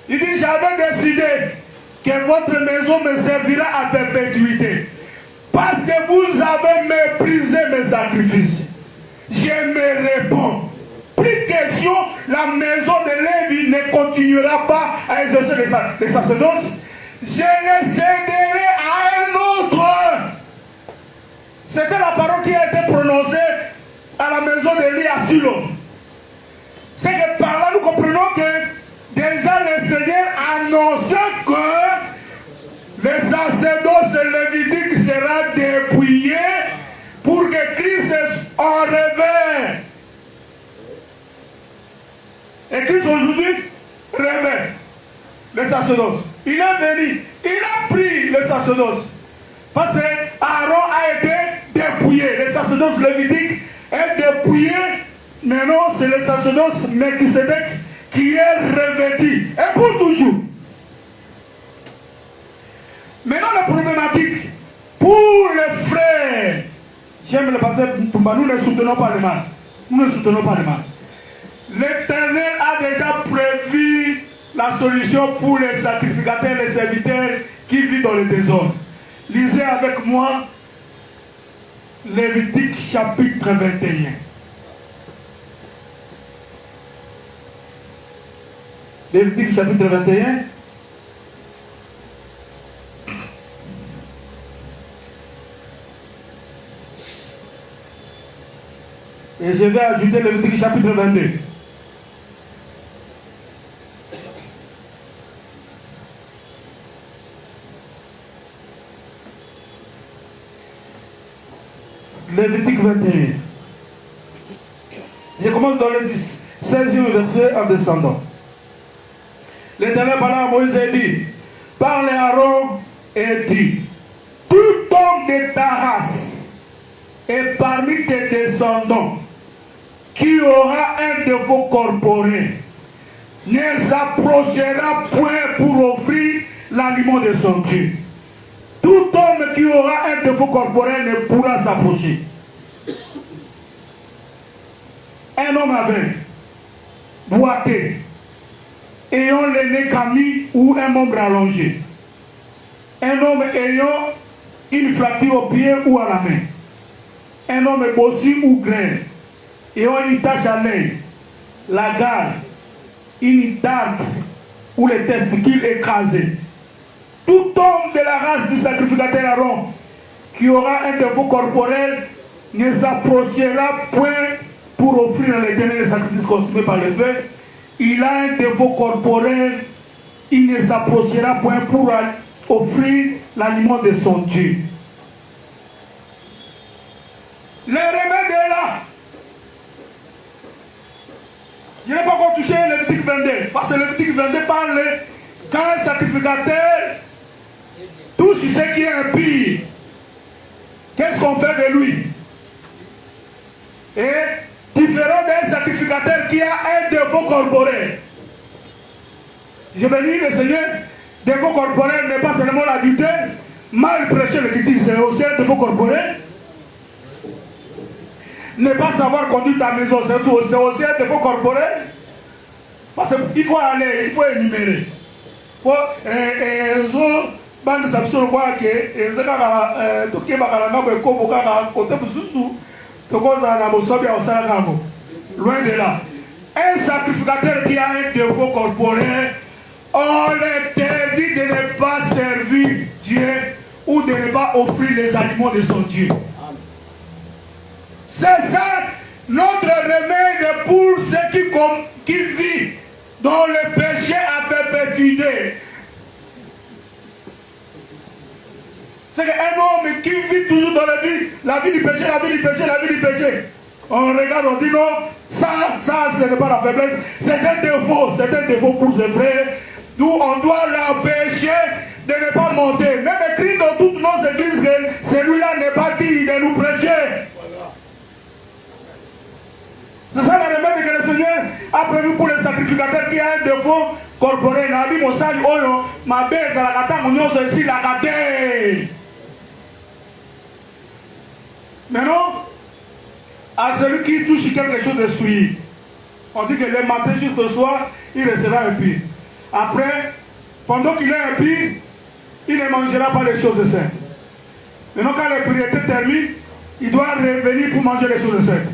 Il dit, j'avais décidé que votre maison me servira à perpétuité. Parce que vous avez méprisé mes sacrifices. Je me réponds. Plus question, la maison de Lévi ne continuera pas à exercer les sacerdoces. Je les céderai à un autre. C'était la parole qui a été prononcée à la maison d'Élie à Silo. C'est que par là nous comprenons que déjà le Seigneur annonçait que le sacerdoce lévitique sera dépouillé pour que Christ en révèle. Et Christ aujourd'hui révèle le sacerdoce. Il est venu, il a pris le sacerdoce. Parce que Aaron a été dépouillé. Le sacerdoce lévitique est dépouillé. Maintenant, c'est le sacerdoce Melchisédek qui est revêtu. Et pour toujours. Maintenant, la problématique pour les frères. J'aime le pasteur Toumba, nous ne soutenons pas le mal. Nous ne soutenons pas le mal. L'Éternel a déjà prévu la solution pour les sacrificateurs, les serviteurs qui vivent dans le désordre. Lisez avec moi Lévitique chapitre 21. Lévitique chapitre 21. Et je vais ajouter Lévitique chapitre 22. Lévitique 21. Je commence dans le 16e verset en descendant. L'Éternel parla à Moïse et dit, parle à Aaron et dit, tout homme de ta race et parmi tes descendants qui aura un défaut corporel ne s'approchera point pour offrir l'aliment de son Dieu. Tout homme qui aura un défaut corporel ne pourra s'approcher. Un homme aveugle, boité, ayant le nez camis ou un membre allongé. Un homme ayant une fracture au pied ou à la main. Un homme bossu ou grain, ayant une tache à l'œil, la garde, une tarte ou les testicules écrasés. Tout homme de la race du sacrificateur Aaron qui aura un défaut corporel ne s'approchera point pour offrir à l'Éternel les sacrifices consumés par le feu. Il a un défaut corporel, il ne s'approchera point pour offrir l'aliment de son Dieu. Le remède est là. Je n'ai pas encore touché le Lévitique 22, parce que le Lévitique 22 parle quand un sacrificateur touche ce qui est impie. Qu'est-ce qu'on fait de lui? sacrificateur qui a un défaut corporel. Je bénis le Seigneur. Défaut corporel n'est pas seulement l'adultère. Mal prêcher le critique, c'est aussi un défaut corporel. Ne pas savoir conduire sa maison, c'est aussi un défaut corporel. Parce qu'il faut aller, il faut énumérer. Bande Samson quoi que ezaka to ke bakala ngabo ekobo kaka côté bususu to koza na bosobi au sala ngabo. Loin de là. Un sacrificateur qui a un défaut corporel, on l'interdit de ne pas servir Dieu ou de ne pas offrir les aliments de son Dieu. C'est ça notre remède pour ceux qui vivent dans le péché à perpétuité. C'est qu'un homme qui vit toujours dans la vie du péché, la vie du péché, la vie du péché. On regarde, on dit non, ça ce n'est pas la faiblesse, c'est un défaut pour ses frères. D'où on doit l'empêcher de ne pas monter. Même écrit dans toutes nos églises que celui-là n'est pas digne de nous prêcher. C'est ça le remède que le Seigneur a prévu pour les sacrificateurs qui a un défaut corporel. Nabi Mosali Oyo, ma belle, la kata, mon c'est ici la kata. Maintenant, à celui qui touche quelque chose de souillé, on dit que le matin jusqu'au soir, il recevra un pire. Après, pendant qu'il est un pire, il ne mangera pas les choses saines. Maintenant, quand la prière termine, il doit revenir pour manger les choses saines.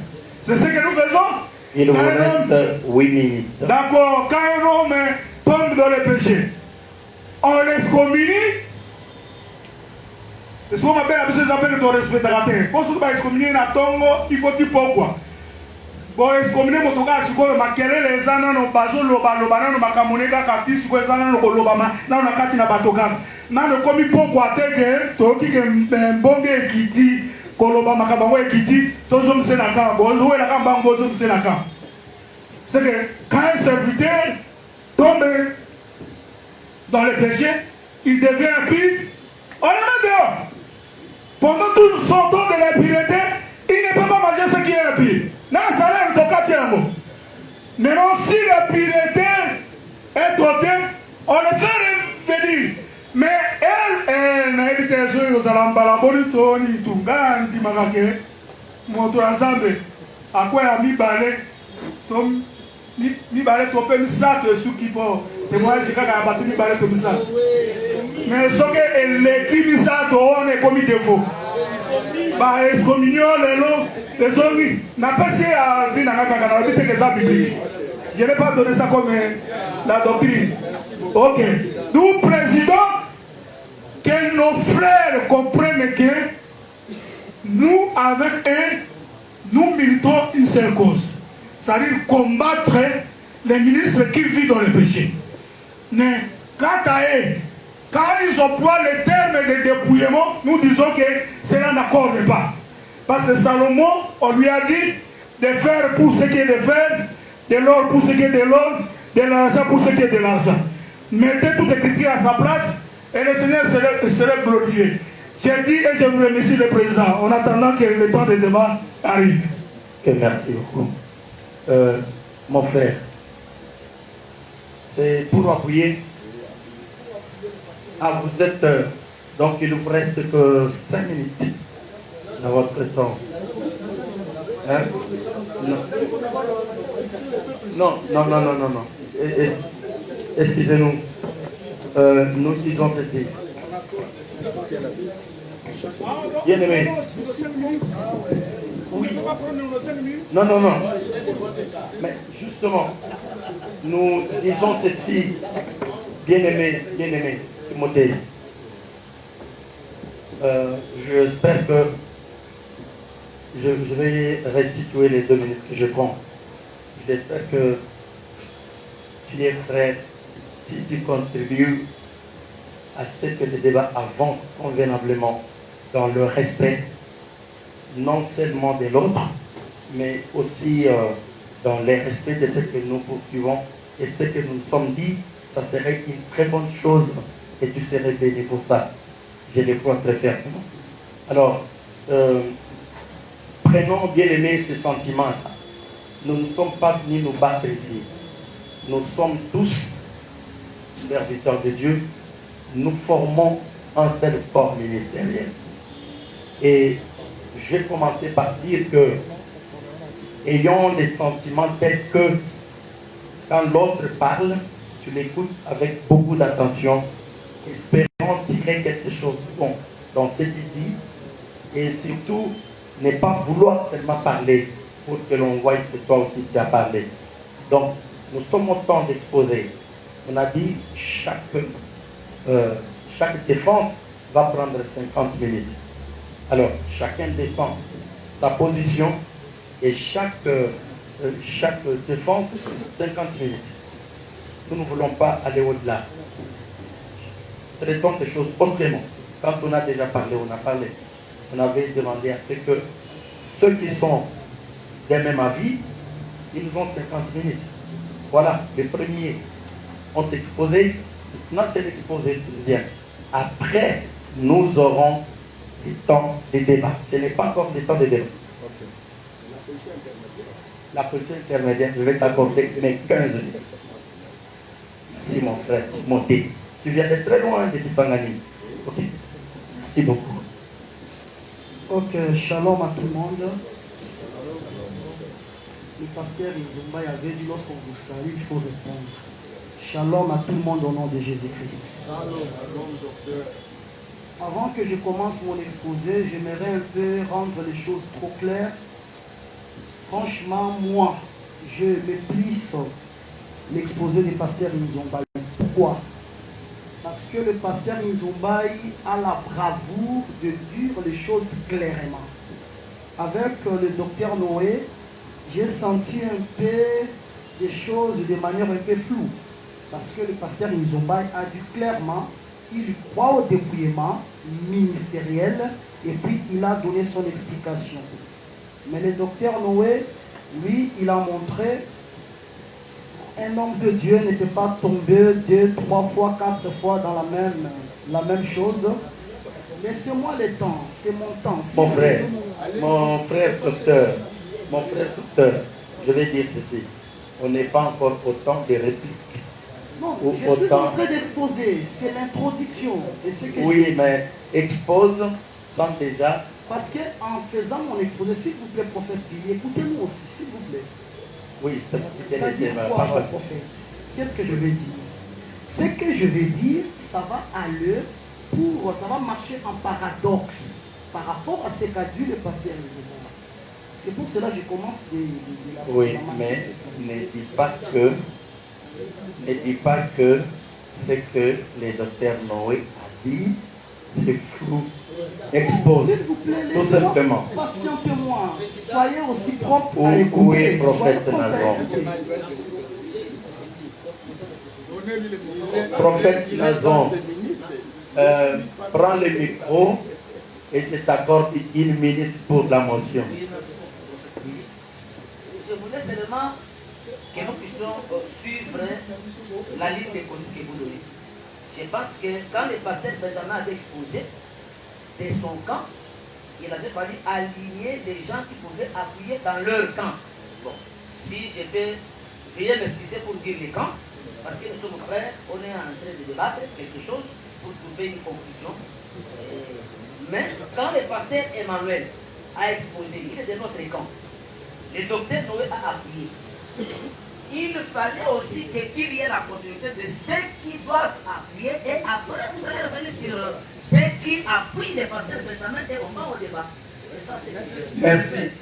C'est ce que nous faisons. Il vous reste 8 minutes. D'accord, quand un homme tombe dans le péché, on l'excommunie. C'est ce qu'on appelle ton respectateur. Pour ce qu'on va excommunier na tongo, il faut dire pourquoi. Bon, excommunier mon toga, c'est quoi? Ma querelle les années, nos bazo, loba, ma kamonega, kati, c'est quoi les années, nos lobama, na na kati na batoga. Na ne commis pourquoi t'es toki que mbonge kiti, koloba makabango kiti, tozo msenaka, bozo la kamba, bozo msenaka. C'est que quand un serviteur tombe dans le péché, il devient impur, on le met dehors. Pendant tout son temps de l'impureté, il ne peut pas manger ce qui est impur. Dans le salaire, il est maintenant, si l'impureté est ôtée, on le fait revenir. Mais elle n'a évité les choses aux alambalaboni, Tony, Tungan, Timagake, Motorazambe, à quoi elle a mis balai, mi balai topé, mi sac dessus qui peut témoigner, j'ai qu'à abattre mi balai comme ça. Mais ce que l'équipe mi sac, on est comme défaut. Bah, excommunion, les hommes, n'a pas essayé à venir dans la caméra, que les hommes bibliques. Je n'ai pas donné ça comme la doctrine. Ok. Nous, président, que nos frères comprennent que nous, avec eux, nous militons une seule cause. C'est-à-dire combattre les ministres qui vivent dans le péché. Mais quant à eux, quand ils emploient le terme de dépouillement, nous disons que cela n'accorde pas. Parce que Salomon, on lui a dit de faire pour ce qui est de faire, de l'or pour ce qui est de l'or, de l'argent pour ce qui est de l'argent. Mettez tout écrit à sa place et le Seigneur serait glorifié. J'ai dit et je vous remercie le président en attendant que le temps des débats arrive. Okay, merci beaucoup. Mon frère, c'est pour appuyer. Ah, vous êtes. Donc il nous reste que 5 minutes dans votre temps. Hein? Non. Excusez-nous. Nous disons ceci. Bien aimé. Oui. Non. Mais justement, nous disons ceci. Bien aimé, Timothée. J'espère que je vais restituer les 2 minutes que je prends. J'espère que tu es prêt, si tu contribues à ce que le débat avance convenablement dans le respect non seulement de l'autre, mais aussi dans le respect de ce que nous poursuivons et ce que nous nous sommes dit, ça serait une très bonne chose et tu serais béni pour ça. Je le crois très fermement. Alors, prenons bien aimé ces sentiments. nous ne sommes pas venus nous battre ici. Nous sommes tous serviteurs de Dieu. Nous formons un seul corps ministériel. Et je vais commencer par dire que, ayons des sentiments tels que, quand l'autre parle, tu l'écoutes avec beaucoup d'attention, espérant tirer quelque chose de bon dans ce qu'il dit, et surtout, ne pas vouloir seulement parler pour que l'on voie que toi aussi tu as parlé. Donc, nous sommes au temps d'exposer. On a dit chaque défense va prendre 50 minutes. Alors, chacun descend sa position et chaque défense 50 minutes. Nous ne voulons pas aller au-delà. Traitons des choses autrement. Quand on a déjà parlé, on a parlé. On avait demandé à ce que ceux qui sont des mêmes avis, ils ont 50 minutes. Voilà, les premiers ont exposé. Maintenant, c'est l'exposé deuxième. Après, nous aurons du temps de débat. Ce n'est pas encore du temps de débat. Okay. La position intermédiaire, je vais t'accorder mes 15 minutes. Merci mon frère, mon thé. Tu viens de très loin de Tifangani. Ok. Merci beaucoup. Ok, shalom à tout le monde. Le pasteur Nzumba avait dit lorsqu'on vous salue, il faut répondre. Shalom à tout le monde au nom de Jésus-Christ. Avant que je commence mon exposé, j'aimerais un peu rendre les choses trop claires. Franchement, moi, je méprise l'exposé du pasteur Nzumba. Pourquoi? Parce que le pasteur Nzumba a la bravoure de dire les choses clairement. Avec le docteur Noé, j'ai senti un peu des choses de manière un peu floue. Parce que le pasteur Nzumba a dit clairement, il croit au dépouillement ministériel et puis il a donné son explication. Mais le docteur Noé, lui, il a montré un homme de Dieu n'était pas tombé 2, 3 fois, 4 fois dans la même chose. Laissez-moi le temps, c'est mon temps. Mon frère docteur, je vais dire ceci. On n'est pas encore au temps des répliques. Non, je suis en train d'exposer, c'est l'introduction. Oui, mais expose sans déjà. Parce qu'en faisant mon exposé, s'il vous plaît, prophète Billy, écoutez-moi aussi, s'il vous plaît. Oui, c'est-à-dire quoi, prophète? Qu'est-ce que je vais dire? Ce que je vais dire, ça va aller ça va marcher en paradoxe par rapport à ce qu'a dit le pasteur Nzumba. C'est pour cela que je commence de la. Oui, mais ne dis pas que ce que le docteur Noé a dit, c'est flou. Expose, s'il vous plaît, tout simplement. Patientez-moi, soyez aussi propre à écouter. Oui, prophète Nazon. Prophète Nazon, prends le micro et je t'accorde 1 minute pour la motion. Je voulais seulement que nous puissions suivre la ligne de conduite que vous donnez. Je pense que quand le pasteur Benjamin avait exposé de son camp, il avait fallu aligner les gens qui pouvaient appuyer dans leur camp. Bon, si je peux, veuillez m'excuser pour dire les camps, parce que nous sommes frères, on est en train de débattre quelque chose pour trouver une conclusion. Mais quand le pasteur Emmanuel a exposé, il est de notre camp. Le docteur Noé a appuyé. Il fallait aussi qu'il y ait la continuité de ceux qui doivent appuyer et après vous allez revenir sur ceux qui appuient les pasteurs Benjamin et on va au débat. C'est ça, c'est Merci.